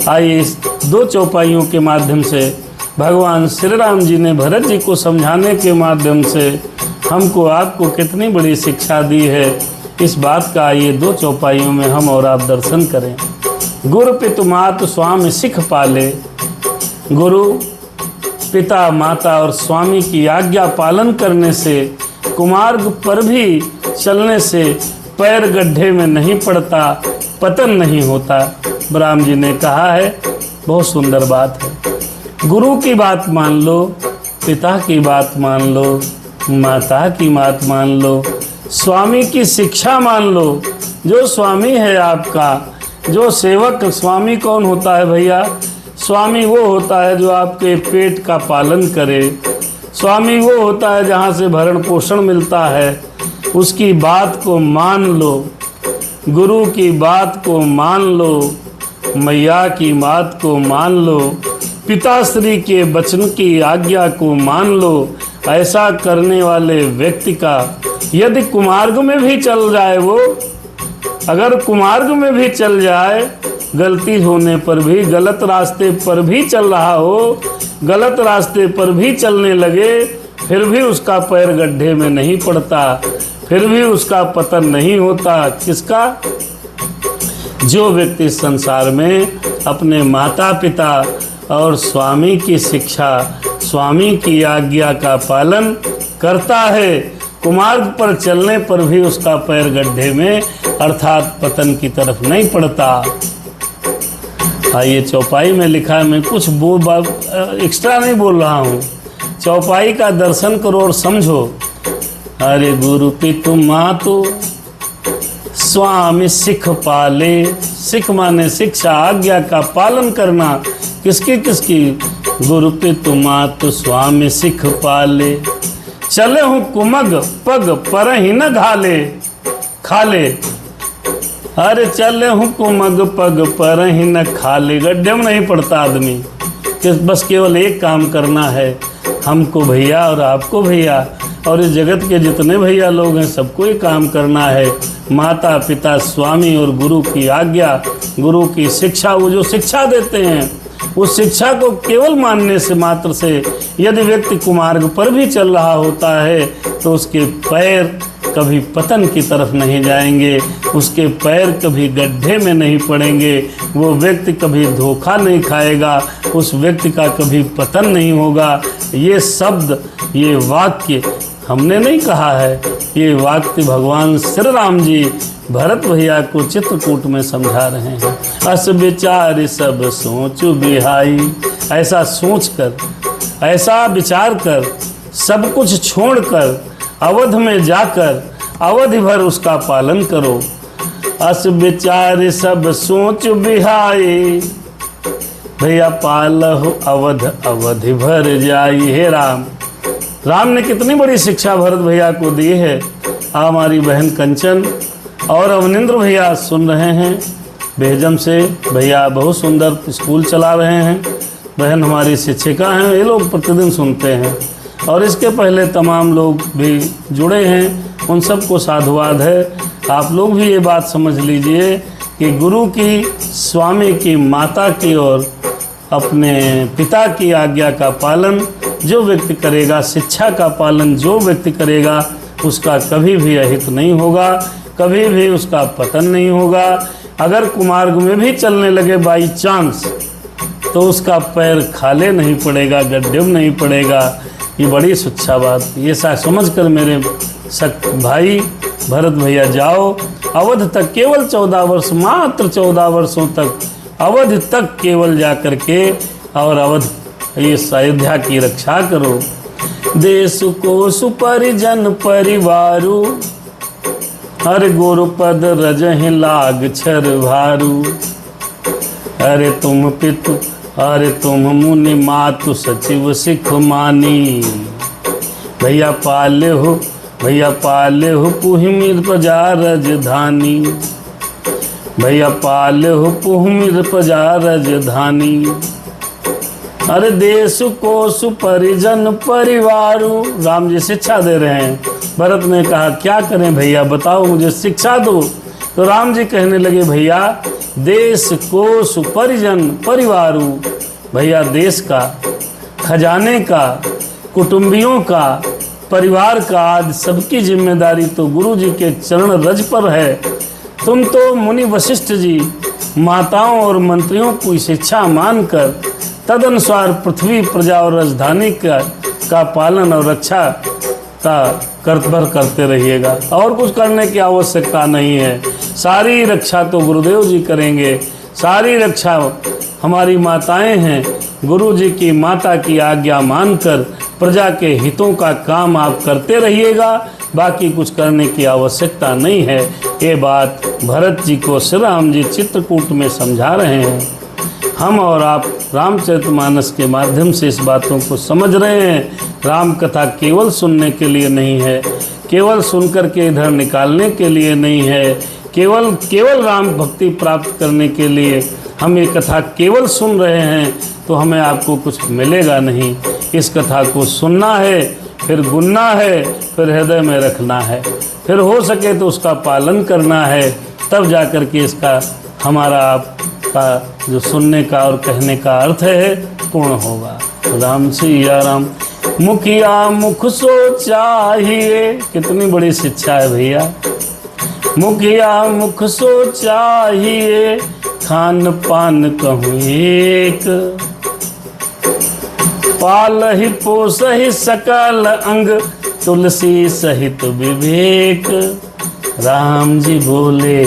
आइए इस 2 चौपाइयों के माध्यम से भगवान श्री राम जी ने भरत जी को समझाने के माध्यम से हमको आपको कितनी बड़ी शिक्षा दी है, इस बात का ये 2 चौपाइयों में हम और आप दर्शन करें। गुरु पितु मातु स्वामी सिख पाले, गुरु पिता माता और स्वामी की आज्ञा पालन करने से, कुमार्ग पर भी चलने से पैर गड्ढे में नहीं पड़ता, पतन नहीं होता। राम जी ने कहा है, बहुत सुंदर बात है। गुरु की बात मान लो, पिता की बात मान लो, माता की बात मान लो, स्वामी की शिक्षा मान लो। जो स्वामी है आपका, जो सेवक, स्वामी कौन होता है भैया? स्वामी वो होता है जो आपके पेट का पालन करे। स्वामी वो होता है जहाँ से भरण पोषण मिलता है। उसकी बात को मान लो, गुरु की बात को मान लो, मैया की बात को मान लो, पिताश्री के वचन की आज्ञा को मान लो। ऐसा करने वाले व्यक्ति का यदि कुमार्ग में भी चल जाए, वो अगर कुमार्ग में भी चल जाए, गलती होने पर भी, गलत रास्ते पर भी चल रहा हो, गलत रास्ते पर भी चलने लगे, फिर भी उसका पैर गड्ढे में नहीं पड़ता, फिर भी उसका पतन नहीं होता। किसका? जो व्यक्ति संसार में अपने माता पिता और स्वामी की शिक्षा, स्वामी की आज्ञा का पालन करता है, कुमार्ग पर चलने पर भी उसका पैर गड्ढे में अर्थात पतन की तरफ नहीं पड़ता। ये चौपाई में लिखा है, मैं कुछ एक्स्ट्रा नहीं बोल रहा हूँ। चौपाई का दर्शन करो और समझो। अरे गुरु पितु मातु स्वामी सिख पाले, सिख माने शिक्षा, आज्ञा का पालन करना। किसकी किसकी? गुरु पितु मातु स्वामी सिख पाले, चले हूँ कुमग पग पर ही न घाले खाले। अरे चले हूँ कुमग पग पर ही न खाले, गड्ढे में नहीं पड़ता आदमी। बस केवल एक काम करना है हमको भैया और आपको भैया और इस जगत के जितने भैया लोग हैं, सबको ही काम करना है। माता पिता स्वामी और गुरु की आज्ञा, गुरु की शिक्षा, वो जो शिक्षा देते हैं उस शिक्षा को केवल मानने से मात्र से यदि व्यक्ति कुमार्ग पर भी चल रहा होता है तो उसके पैर कभी पतन की तरफ नहीं जाएंगे, उसके पैर कभी गड्ढे में नहीं पड़ेंगे, वो व्यक्ति कभी धोखा नहीं खाएगा, उस व्यक्ति का कभी पतन नहीं होगा। ये शब्द, ये वाक्य हमने नहीं कहा है, ये वाक्य भगवान श्री राम जी भरत भैया को चित्रकूट में समझा रहे हैं। अस विचार सब सोच बिहाई, ऐसा सोच कर, ऐसा विचार कर, सब कुछ छोड़कर अवध में जाकर अवधि भर उसका पालन करो। अस विचार सब सोच बिहाई, भैया पालहु अवध अवधि भर जाई। हे राम, राम ने कितनी बड़ी शिक्षा भरत भैया को दी है। हमारी बहन कंचन और अवनिंद्र भैया सुन रहे हैं बेहजम से। भैया बहुत सुंदर स्कूल चला रहे हैं, बहन हमारी शिक्षिका हैं, ये लोग प्रतिदिन सुनते हैं। और इसके पहले तमाम लोग भी जुड़े हैं, उन सबको साधुवाद है। आप लोग भी ये बात समझ लीजिए कि गुरु की, स्वामी की, माता की और अपने पिता की आज्ञा का पालन जो व्यक्ति करेगा, शिक्षा का पालन जो व्यक्ति करेगा, उसका कभी भी अहित नहीं होगा, कभी भी उसका पतन नहीं होगा। अगर कुमार्ग में भी चलने लगे बाई चांस, तो उसका पैर खाले नहीं पड़ेगा, गड्ढे में नहीं पड़ेगा। ये बड़ी सुच्छा बात। ये समझ कर मेरे भाई भरत भैया जाओ अवध तक, केवल 14 वर्ष, मात्र 14 वर्षों तक अवध तक केवल जा कर के और अवध ये अयोध्या की रक्षा करो। देश को सुपरिजन परिवारु, हर गुरुपद रजहि लाग छर भारू। अरे तुम पितु अरे तुम मुनि मातु सचिव सिख मानी। भैया पाले हो पुहिमिर प्रजा राजधानी। भैया पाले हो पुहिमिर प्रजा राजधानी। अरे देश को सुपरिजन परिवारु। राम जी शिक्षा दे रहे हैं। भरत ने कहा क्या करें भैया, बताओ मुझे शिक्षा दो। तो राम जी कहने लगे भैया देश को सुपरिजन परिवारु, भैया देश का, खजाने का, कुटुंबियों का, परिवार का, आज सबकी जिम्मेदारी तो गुरु जी के चरण रज पर है। तुम तो मुनि वशिष्ठ जी माताओं और मंत्रियों की शिक्षा मानकर तदनुसार पृथ्वी प्रजा और राजधानी का पालन और रक्षा का कर्तव्य करते रहिएगा। और कुछ करने की आवश्यकता नहीं है। सारी रक्षा तो गुरुदेव जी करेंगे। सारी रक्षा हमारी माताएं हैं। गुरु जी की माता की आज्ञा मानकर प्रजा के हितों का काम आप करते रहिएगा। बाकी कुछ करने की आवश्यकता नहीं है। ये बात भरत जी को श्री राम जी चित्रकूट में समझा रहे हैं। हम और आप रामचरितमानस के माध्यम से इस बातों को समझ रहे हैं। राम कथा केवल सुनने के लिए नहीं है, केवल सुनकर के इधर निकालने के लिए नहीं है, केवल राम भक्ति प्राप्त करने के लिए हम ये कथा केवल सुन रहे हैं तो हमें आपको कुछ मिलेगा नहीं। इस कथा को सुनना है, फिर गुनना है, फिर हृदय में रखना है, फिर हो सके तो उसका पालन करना है। तब जा कर के इसका हमारा आपका जो सुनने का और कहने का अर्थ है पूर्ण होगा। राम सिया राम। मुखिया मुख सो चाहिए, कितनी बड़ी शिक्षा है भैया। मुखिया मुख सो चाहिए, खान पान कहूँ एक। पालहि पोसहि सकल अंग, तुलसी सहित विवेक। राम जी बोले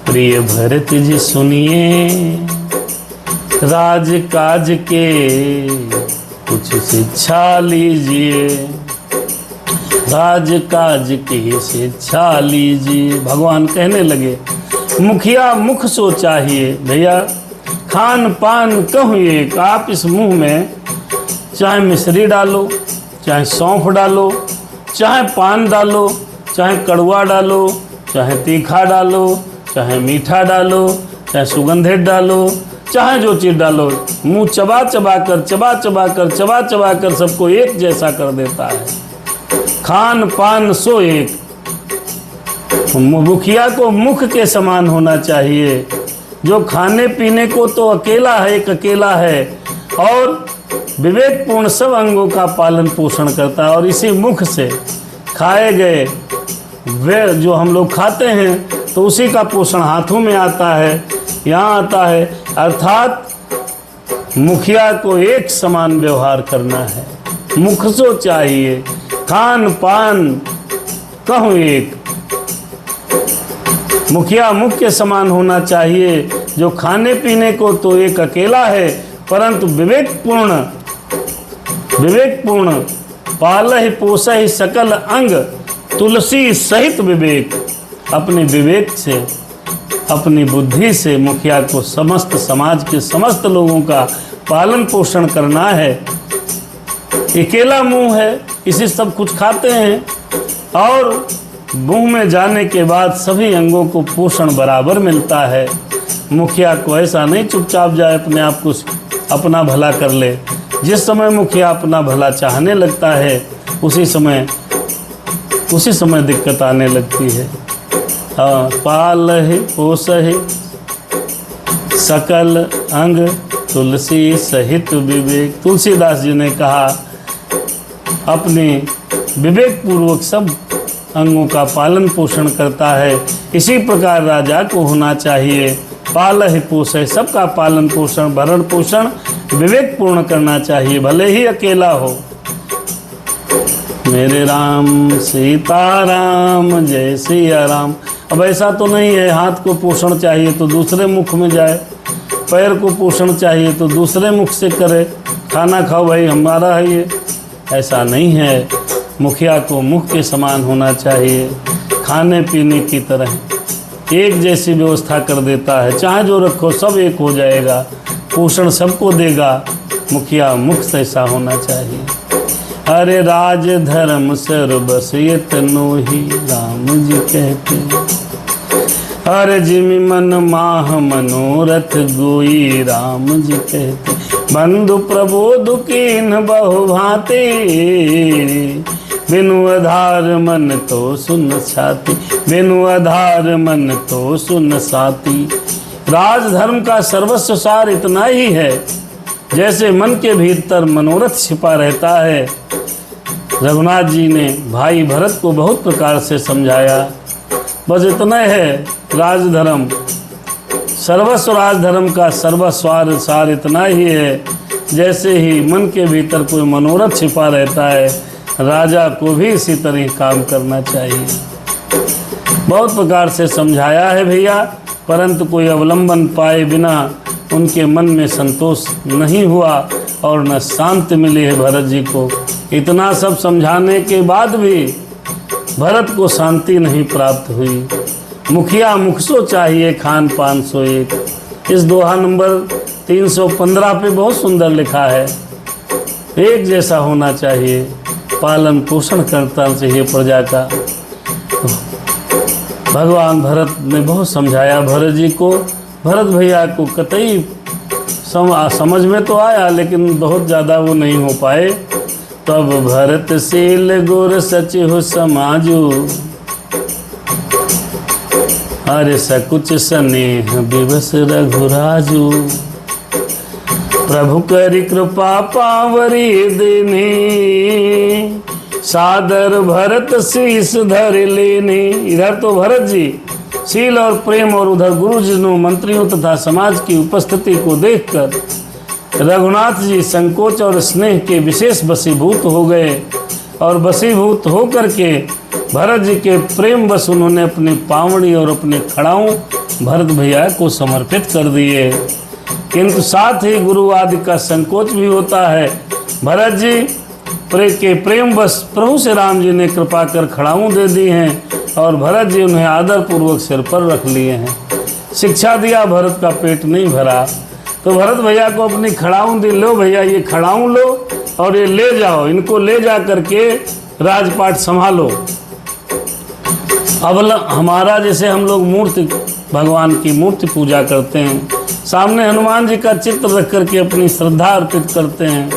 प्रिय भरत जी सुनिए, राज काज के कुछ शिक्षा लीजिए। राज काज की शिक्षा लीजिए। भगवान कहने लगे मुखिया मुख सो चाहिए। भैया खान पान कहूँ एक। आप इस मुंह में चाहे मिश्री डालो, चाहे सौंफ डालो, चाहे पान डालो, चाहे कड़वा डालो, चाहे तीखा डालो, चाहे मीठा डालो, चाहे सुगंधित डालो, चाहे जो चीज़ डालो, मुंह चबा चबा कर सबको एक जैसा कर देता है। खान पान सो एक। मुखिया को मुख के समान होना चाहिए। जो खाने पीने को तो अकेला है, एक अकेला है, और विवेकपूर्ण सब अंगों का पालन पोषण करता है। और इसी मुख से खाए गए वे जो हम लोग खाते हैं तो उसी का पोषण हाथों में आता है, यहाँ आता है। अर्थात मुखिया को एक समान व्यवहार करना है। मुख सो चाहिए, खान पान कहूँ एक। मुखिया मुख के समान होना चाहिए। जो खाने पीने को तो एक अकेला है, परंतु विवेकपूर्ण पालहि पोसहि सकल अंग, तुलसी सहित विवेक। अपने विवेक से, अपनी बुद्धि से मुखिया को समस्त समाज के समस्त लोगों का पालन पोषण करना है। अकेला मुंह है, इसी सब कुछ खाते हैं, और मुंह में जाने के बाद सभी अंगों को पोषण बराबर मिलता है। मुखिया को ऐसा नहीं चुपचाप जाए अपने आप को अपना भला कर ले। जिस समय मुखिया अपना भला चाहने लगता है उसी समय दिक्कत आने लगती है। हाँ, पालहि पोसहि सकल अंग, तुलसी सहित विवेक। तुलसीदास जी ने कहा अपने विवेक पूर्वक सब अंगों का पालन पोषण करता है। इसी प्रकार राजा को होना चाहिए। पालहि पोषय, सबका पालन पोषण भरण पोषण विवेक पूर्ण करना चाहिए, भले ही अकेला हो। मेरे राम सीताराम जय सिया राम। अब ऐसा तो नहीं है हाथ को पोषण चाहिए तो दूसरे मुख में जाए, पैर को पोषण चाहिए तो दूसरे मुख से करे, खाना खाओ भाई हमारा है ये, ऐसा नहीं है। मुखिया को मुख के समान होना चाहिए, खाने पीने की तरह एक जैसी व्यवस्था कर देता है, चाहे जो रखो सब एक हो जाएगा, पोषण सबको देगा। मुखिया मुख ऐसा होना चाहिए। अरे राज धर्म सर्वस ये तनोही राम जी कहते, अरे जिमि मन माह मनोरथ गोई राम जी कहते, बंधु प्रबोध कीन बहु भांति, बिनु आधार मन तो सुन साथी, बिनु आधार मन तो सुन साथी। राजधर्म का सर्वस्व सार इतना ही है, जैसे मन के भीतर मनोरथ छिपा रहता है। रघुनाथ जी ने भाई भरत को बहुत प्रकार से समझाया, बस इतना है राजधर्म, सर्वस्व राजधर्म का सर्वस्वार सार इतना ही है, जैसे ही मन के भीतर कोई मनोरथ छिपा रहता है, राजा को भी इसी तरह काम करना चाहिए। बहुत प्रकार से समझाया है भैया, परंतु कोई अवलंबन पाए बिना उनके मन में संतोष नहीं हुआ और न शांति मिली है भरत जी को। इतना सब समझाने के बाद भी भरत को शांति नहीं प्राप्त हुई। मुखिया मुख सो चाहिए, खान पान सो एक। इस दोहा नंबर 315 पे बहुत सुंदर लिखा है, एक जैसा होना चाहिए, पालन पोषण करता चाहिए प्रजा का। भगवान भरत ने बहुत समझाया भरत जी को। भरत भैया को कतई समझ में तो आया, लेकिन बहुत ज़्यादा वो नहीं हो पाए। तब भरत शील गुर सचिव समाजू, अरे सकुच स्नेह विवश रघुराजू, प्रभु करी कृपा पावरी देने, सादर भरत शीस धर लेने। इधर तो भरत जी शील और प्रेम और उधर गुरुजनों मंत्रियों तथा समाज की उपस्थिति को देखकर रघुनाथ जी संकोच और स्नेह के विशेष वशीभूत हो गए, और वशीभूत होकर के भरत जी के प्रेम बस उन्होंने अपनी पावड़ी और अपने खड़ाऊं भरत भैया को समर्पित कर दिए। किंतु साथ ही गुरु आदि का संकोच भी होता है। भरत जी के प्रेम बस प्रभु से राम जी ने कृपा कर खड़ाऊं दे दी हैं, और भरत जी उन्हें आदर पूर्वक सिर पर रख लिए हैं। शिक्षा दिया, भरत का पेट नहीं भरा, तो भरत भैया को अपनी खड़ाऊं दी, लो भैया ये खड़ाऊं लो और ये ले जाओ, इनको ले जा करके राजपाट संभालो। अब हमारा जैसे हम लोग मूर्ति, भगवान की मूर्ति पूजा करते हैं, सामने हनुमान जी का चित्र रख करके अपनी श्रद्धा अर्पित करते हैं,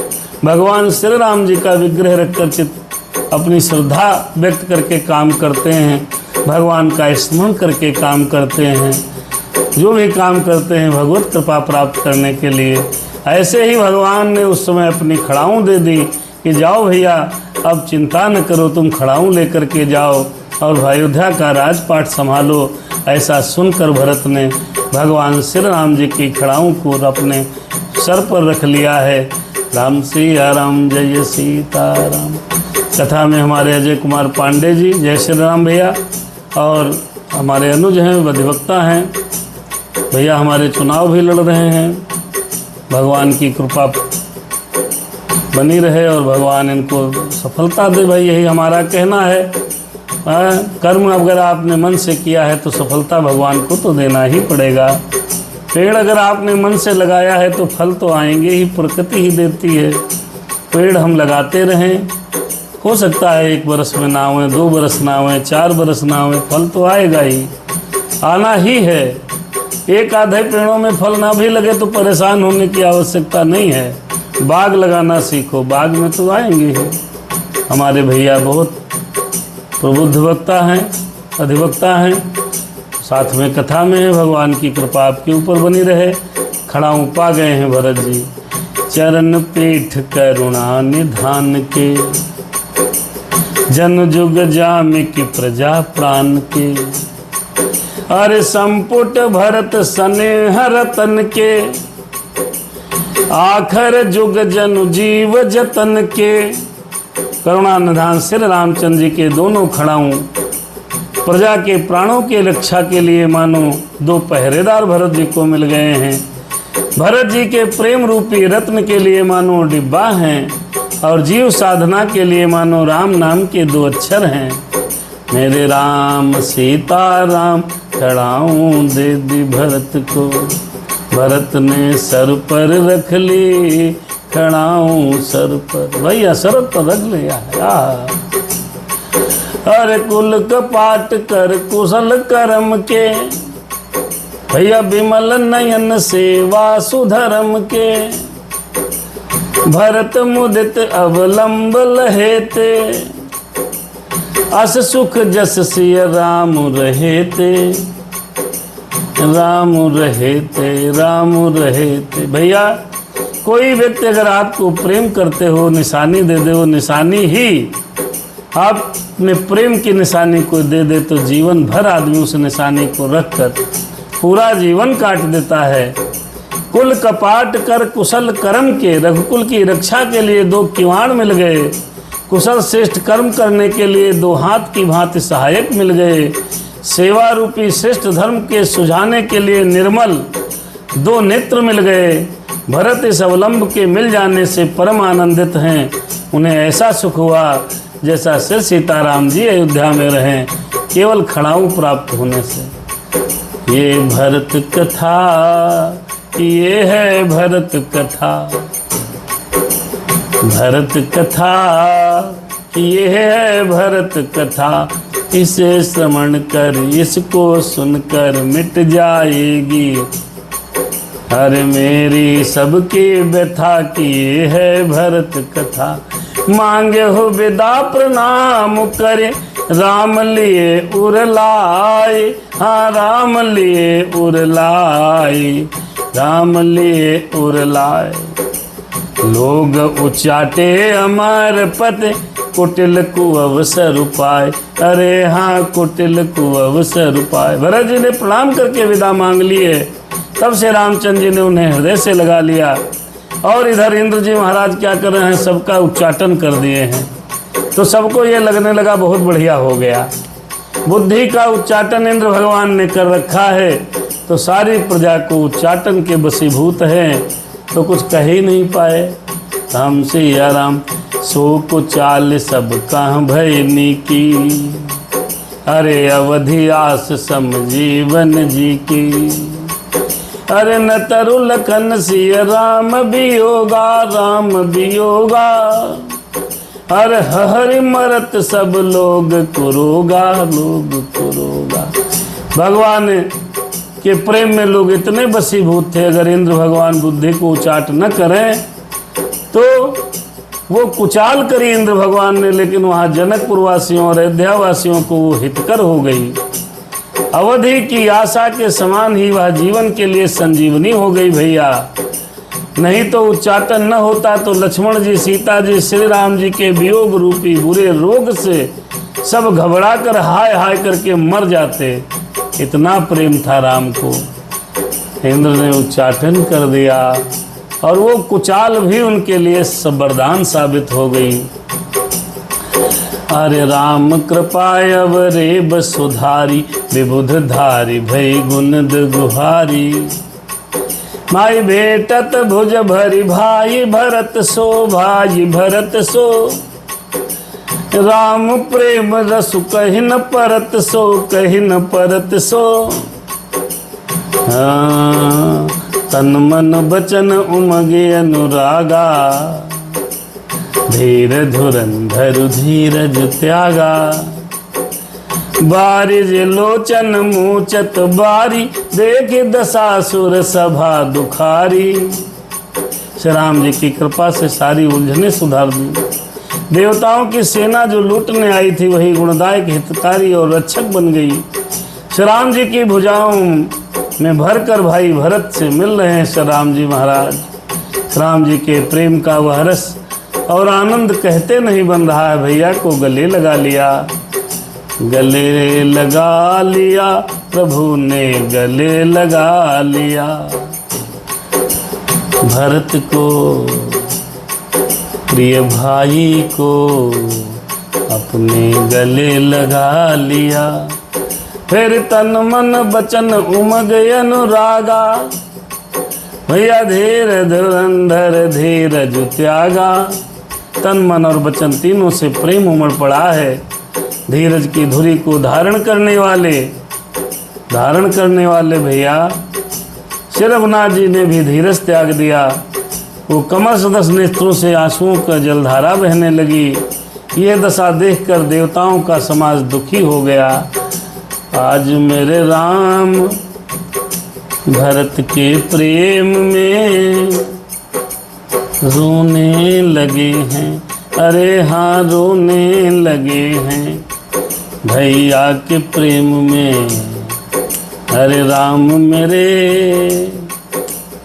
भगवान श्री राम जी का विग्रह रखकर अपनी श्रद्धा व्यक्त करके काम करते हैं, भगवान का स्मरण करके काम करते हैं, जो भी काम करते हैं भगवत कृपा प्राप्त करने के लिए। ऐसे ही भगवान ने उस समय अपनी खड़ाऊं दे दी कि जाओ भैया अब चिंता न करो, तुम खड़ाऊं लेकर के जाओ और अयोध्या का राजपाट संभालो। ऐसा सुनकर भरत ने भगवान श्री राम जी की खड़ाऊं को अपने सर पर रख लिया है। राम सिया राम जय सीताराम। कथा में हमारे अजय कुमार पांडे जी, जय श्री राम भैया, और हमारे अनुज हैं, अधिवक्ता हैं भैया, हमारे चुनाव भी लड़ रहे हैं। भगवान की कृपा बनी रहे और भगवान इनको सफलता दे भाई, यही हमारा कहना है। कर्म अगर आपने मन से किया है तो सफलता भगवान को तो देना ही पड़ेगा। पेड़ अगर आपने मन से लगाया है तो फल तो आएंगे ही, प्रकृति ही देती है। पेड़ हम लगाते रहें, हो सकता है 1 बरस में ना आए, 2 बरस ना आए, 4 बरस ना आए, फल तो आएगा ही, आना ही है। एक आधे पेड़ों में फल ना भी लगे तो परेशान होने की आवश्यकता नहीं है। बाग लगाना सीखो, बाग में तो आएंगे ही। हमारे भैया बहुत प्रबुद्ध वक्ता हैं, अधिवक्ता हैं, साथ में कथा में है। भगवान की कृपा आपके ऊपर बनी रहे। खड़ाऊं पा गए हैं भरत जी। चरण पीठ करुणा निधान के, जन जुग जामिक प्रजा प्राण के, अरे संपुट भरत स्नेह रतन के, आखर जुग जनु जीव जतन के। करुणा निधान श्री रामचंद्र जी के दोनों खड़ाऊं प्रजा के प्राणों की रक्षा के लिए मानो दो पहरेदार भरत जी को मिल गए हैं। भरत जी के प्रेम रूपी रत्न के लिए मानो डिब्बा हैं, और जीव साधना के लिए मानो राम नाम के दो अक्षर हैं। मेरे राम सीता राम खड़ाऊं दे दी भरत को, भरत ने सर पर रख ली खड़ाऊं सर पर। भैया सर पर रख लिया यार। अरे कुल कपाट कर कुशल कर्म के, भैया विमल नयन सेवा सुधर्म के। भरत मुदित अवलंब लहेते, अस सुख जस सिय राम रहेते, राम रहेते राम रहेते। भैया कोई व्यक्ति अगर आपको प्रेम करते हो निशानी दे दे, वो निशानी ही आप अपने प्रेम की निशानी को दे दे तो जीवन भर आदमी उस निशानी को रखकर पूरा जीवन काट देता है। कुल कपाट कर कुशल कर्म के, रघुकुल की रक्षा के लिए दो किवाड़ मिल गए। कुशल श्रेष्ठ कर्म करने के लिए दो हाथ की भांति सहायक मिल गए। सेवा रूपी श्रेष्ठ धर्म के सुझाने के लिए निर्मल दो नेत्र मिल गए। भरत इस अवलंब के मिल जाने से परम आनंदित हैं। उन्हें ऐसा सुख हुआ जैसा श्री सीताराम जी अयोध्या में रहें केवल खड़ाऊ प्राप्त होने से। ये भरत कथा, ये है भरत कथा, भरत कथा, ये है भरत कथा। इसे श्रवण कर इसको सुनकर मिट जाएगी हर मेरी सबकी व्यथा की। ये है भरत कथा। मांगे हो विदा प्रणाम करे, राम लिए उरलाए, हाँ राम लिए उरलाए, राम लिए उरलाए। लोग उचाटे अमर पते, कुटिल को अवसर पाए। अरे हाँ कुटिल को अवसर पाए। भरत जी ने प्रणाम करके विदा मांग लिए। तब से रामचंद्र जी ने उन्हें हृदय से लगा लिया। और इधर इंद्र जी महाराज क्या कर रहे हैं, सबका उच्चाटन कर दिए हैं। तो सबको ये लगने लगा बहुत बढ़िया हो गया। बुद्धि का उच्चाटन इंद्र भगवान ने कर रखा है, तो सारी प्रजा को उच्चाटन के वशीभूत हैं, तो कुछ कह ही नहीं पाए। राम सिया राम सो को चाल सब कहाँ भयनी की, अरे अवधि आस सम जीवन जी की। अरे न तरु लखन सिय राम बियोगा, राम बियोगा। अरे हरि मरत सब लोग कुरोगा, लोग कुरोगा। भगवान के प्रेम में लोग इतने वशीभूत थे, अगर इंद्र भगवान बुद्धि को उचाट न करें तो वो कुचाल करी इंद्र भगवान ने, लेकिन वहाँ जनकपुर वासियों और अयोध्या वासियों को वो हितकर हो गई। अवधि की आशा के समान ही वह जीवन के लिए संजीवनी हो गई भैया। नहीं तो उच्चाटन न होता तो लक्ष्मण जी, सीता जी, श्री राम जी के वियोग रूपी बुरे रोग से सब घबरा कर हाय हाय करके मर जाते। इतना प्रेम था राम को। इंद्र ने उच्चाटन कर दिया और वो कुचाल भी उनके लिए सब वरदान साबित हो गई। अरे राम कृपाय अवरेब सुधारी, विबुध धारी भई गुणद गुहारी। माई भेटत भुज भरी भाई भरत सो, भाई भरत सो। राम प्रेम रसु कहि न परत सो, कहि न परत सो। तन मन बचन उमगे अनुरागा, धीर धुरंधरु धीरज त्यागा। बारिज लोचन मूचत बारी, देख दशासुर सभा दुखारी। श्री राम जी की कृपा से सारी उलझने सुधार दी। देवताओं की सेना जो लूटने आई थी वही गुणदायक हितकारी और रक्षक बन गई। श्री राम जी की भुजाओं में भरकर भाई भरत से मिल रहे हैं श्री राम जी महाराज। राम जी के प्रेम का वह रस और आनंद कहते नहीं बन रहा है। भैया को गले लगा लिया, गले लगा लिया प्रभु ने गले लगा लिया। भरत को प्रिय भाई को अपने गले लगा लिया। फिर तन मन वचन उमग अनुरागा, भैया धीर धुरंधर धीरज त्यागा। तन मन और वचन तीनों से प्रेम उमड़ पड़ा है। धीरज की धुरी को धारण करने वाले भैया श्री रघुनाथ जी ने भी धीरज त्याग दिया। वो कमर सदस नेत्रों से आंसुओं का जलधारा बहने लगी। ये दशा देखकर देवताओं का समाज दुखी हो गया। आज मेरे राम भरत के प्रेम में रोने लगे हैं। अरे हाँ रोने लगे हैं भैया के प्रेम में। अरे राम मेरे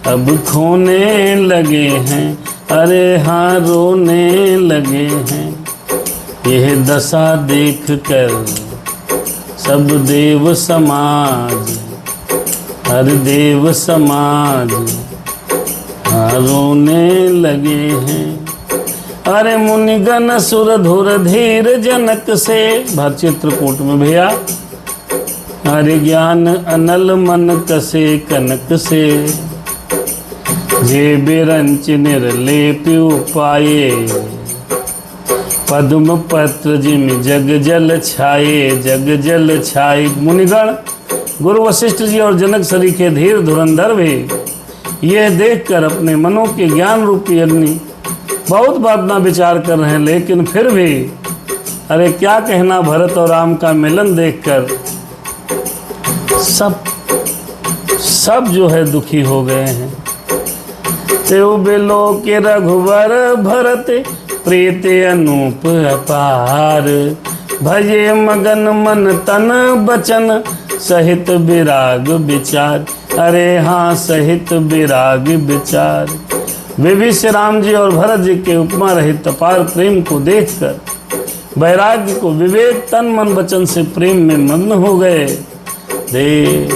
अब खोने लगे हैं। अरे हाँ रोने लगे हैं। यह दशा देख कर सब देव समाज, हर देव समाज हाँ रोने लगे हैं। अरे मुनिगण सुर धुर धीर जनक से, भर चित्रकूट में भैया। अरे ज्ञान अनल मन कसे कनक से, जे बिरंच निर्लेप उपाये। पद्म पत्र जिम जग जल छाए, जग जल छाए। मुनिगण गुरु वशिष्ठ जी और जनक सरी के धीर धुरंधर भी यह देखकर अपने मनों के ज्ञान रूपी अग्नि बहुत बात ना विचार कर रहे हैं, लेकिन फिर भी अरे क्या कहना भरत और राम का मिलन देखकर सब जो है दुखी हो गए हैं। तेउ बिलो के रघुवर भरत प्रीत अनूप अपार, भजे मगन मन तन बचन सहित विराग विचार। अरे हाँ सहित विराग विचार। वे भी श्री राम जी और भरत जी के उपमा रहित अपार प्रेम को देखकर वैराग्य को विवेक तन मन वचन से प्रेम में मग्न हो गए। देख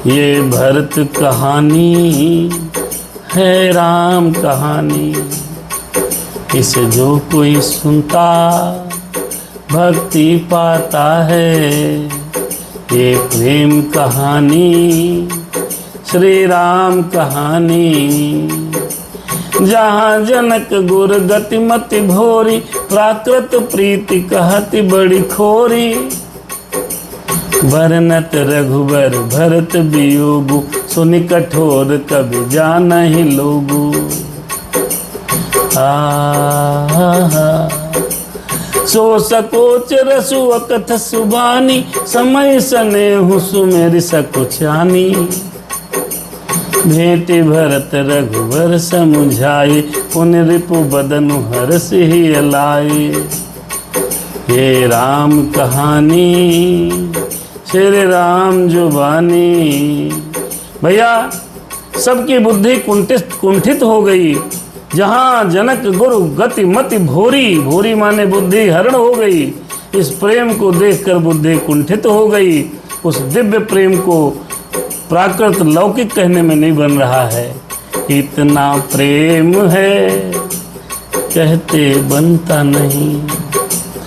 ये भरत कहानी है राम कहानी, इसे जो कोई सुनता भक्ति पाता है। ये प्रेम कहानी श्री राम कहानी, जहाँ जनक गुर गतिमति भोरी, प्राकृत प्रीति कहती बड़ी खोरी। वर्णत रघुवर भरत वियोगु, सुनि कठोर कवि जानहि लोगु। सो सकोच रसु अकथ सुबानी, समय सनेहु सुमेरि सकुचानी। भेंटि भरत रघुवर समुझाए, पुन रिपु बदनु हरष ही अलाए। ये राम कहानी श्री राम जुबानी। भैया सबकी बुद्धि कुंठित हो गई। जहाँ जनक गुरु गति मति भोरी, भोरी माने बुद्धि हरण हो गई। इस प्रेम को देखकर बुद्धि कुंठित हो गई। उस दिव्य प्रेम को प्राकृत लौकिक कहने में नहीं बन रहा है। इतना प्रेम है कहते बनता नहीं।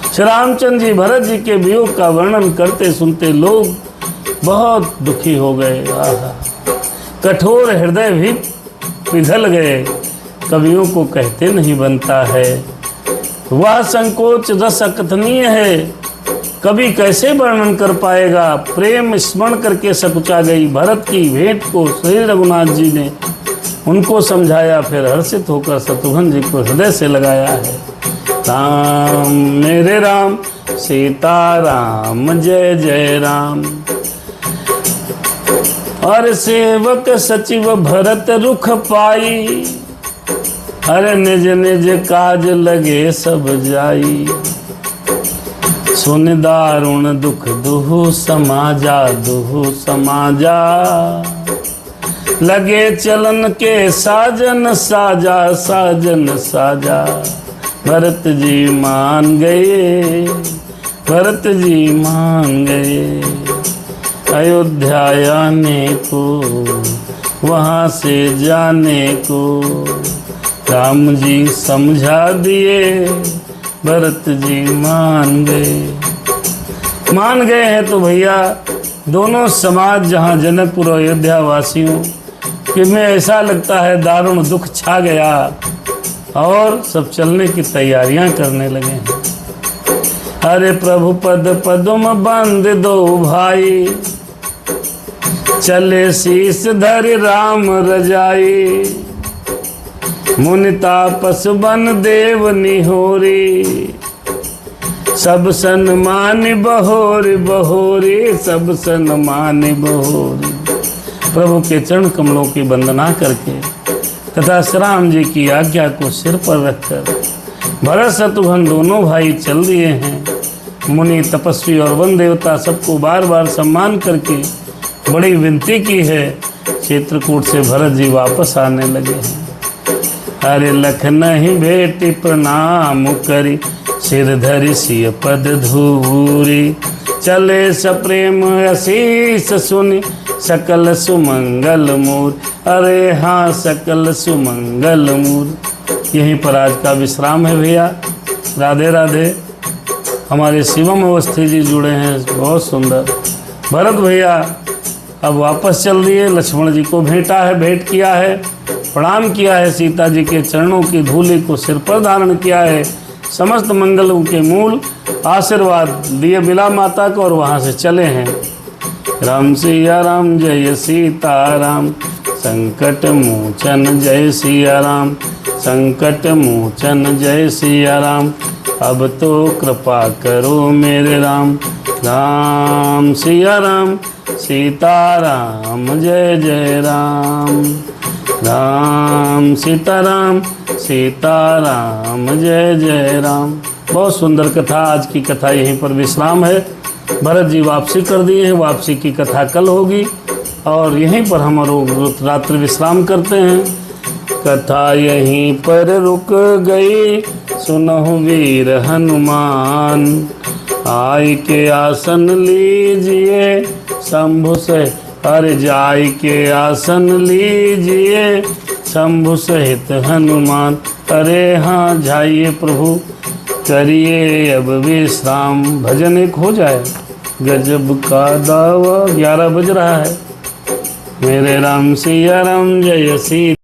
श्री रामचंद्र जी भरत जी के वियोग का वर्णन करते सुनते लोग बहुत दुखी हो गए। कठोर हृदय भी पिघल गए। कवियों को कहते नहीं बनता है। वह संकोच रस अकथनीय है, कवि कैसे वर्णन कर पाएगा। प्रेम स्मरण करके सकुचा गई। भरत की भेंट को श्री रघुनाथ जी ने उनको समझाया, फिर हर्षित होकर शत्रुघ्न जी को हृदय से लगाया है। राम मेरे राम सीता राम जय जय राम। और सेवक सचिव भरत रुख पाई, अरे निज निज काज लगे सब जाई। सुन दारुण दुख दुहु समाजा, दुहु समाजा। लगे चलन के साजन साजा, साजन साजा। भरत जी मान गए, भरत जी मान गए। अयोध्या आने को, वहाँ से जाने को राम जी समझा दिए, भरत जी मान गए हैं। तो भैया दोनों समाज जहाँ जनकपुर और अयोध्या वासियों कि में ऐसा लगता है दारुण दुख छा गया और सब चलने की तैयारियां करने लगे हैं। अरे प्रभु पद पदुम बंद दो भाई, चले शीस धरि राम रजाई, मुनि तापस बन देव निहोरी, सब सन्मान बहोरी बहोरी, सब सन्मान बहोरी। प्रभु के चरण कमलों की वंदना करके तथा श्री राम जी की आज्ञा को सिर पर रखकर भरत शत्रुघ्न दोनों भाई चल दिए हैं। मुनि तपस्वी और वन देवता सबको बार बार सम्मान करके बड़ी विनती की है। चित्रकूट से भरत जी वापस आने लगे हैं। अरे लखन ही बेटी प्रणाम करी, सिर धरि सिय पद धूरी, चले सप्रेम आशीष सुनि, सकल सुमंगल मूर। अरे हाँ सकल सुमंगल मूर। यहीं पर आज का विश्राम है भैया। राधे राधे। हमारे शिवम अवस्थी जी जुड़े हैं, बहुत सुंदर। भरत भैया अब वापस चल दिए, लक्ष्मण जी को भेंट किया है, प्रणाम किया है, सीता जी के चरणों की धूलि को सिर पर धारण किया है, समस्त मंगलों के मूल आशीर्वाद दिए बिला माता को और वहाँ से चले हैं। राम सिया राम जय सीता राम, संकट मोचन जय सिया राम, संकट मोचन जय सिया राम। अब तो कृपा करो मेरे राम, राम सिया राम सीता राम जय जय राम, राम सीता राम जय जय राम। बहुत सुंदर कथा। आज की कथा यहीं पर विश्राम है। भरत जी वापसी कर दिए हैं, वापसी की कथा कल होगी और यहीं पर हम रात्रि विश्राम करते हैं। कथा यहीं पर रुक गई, सुनहु वीर हनुमान, आय के आसन लीजिए शंभु से, अरे जाय के आसन लीजिए शंभु सहित हनुमान। अरे हाँ जाइए प्रभु, करिए अब विश्राम। भजन एक हो जाए। गजब का दावा 11 बज रहा है। मेरे राम सिया राम जय सी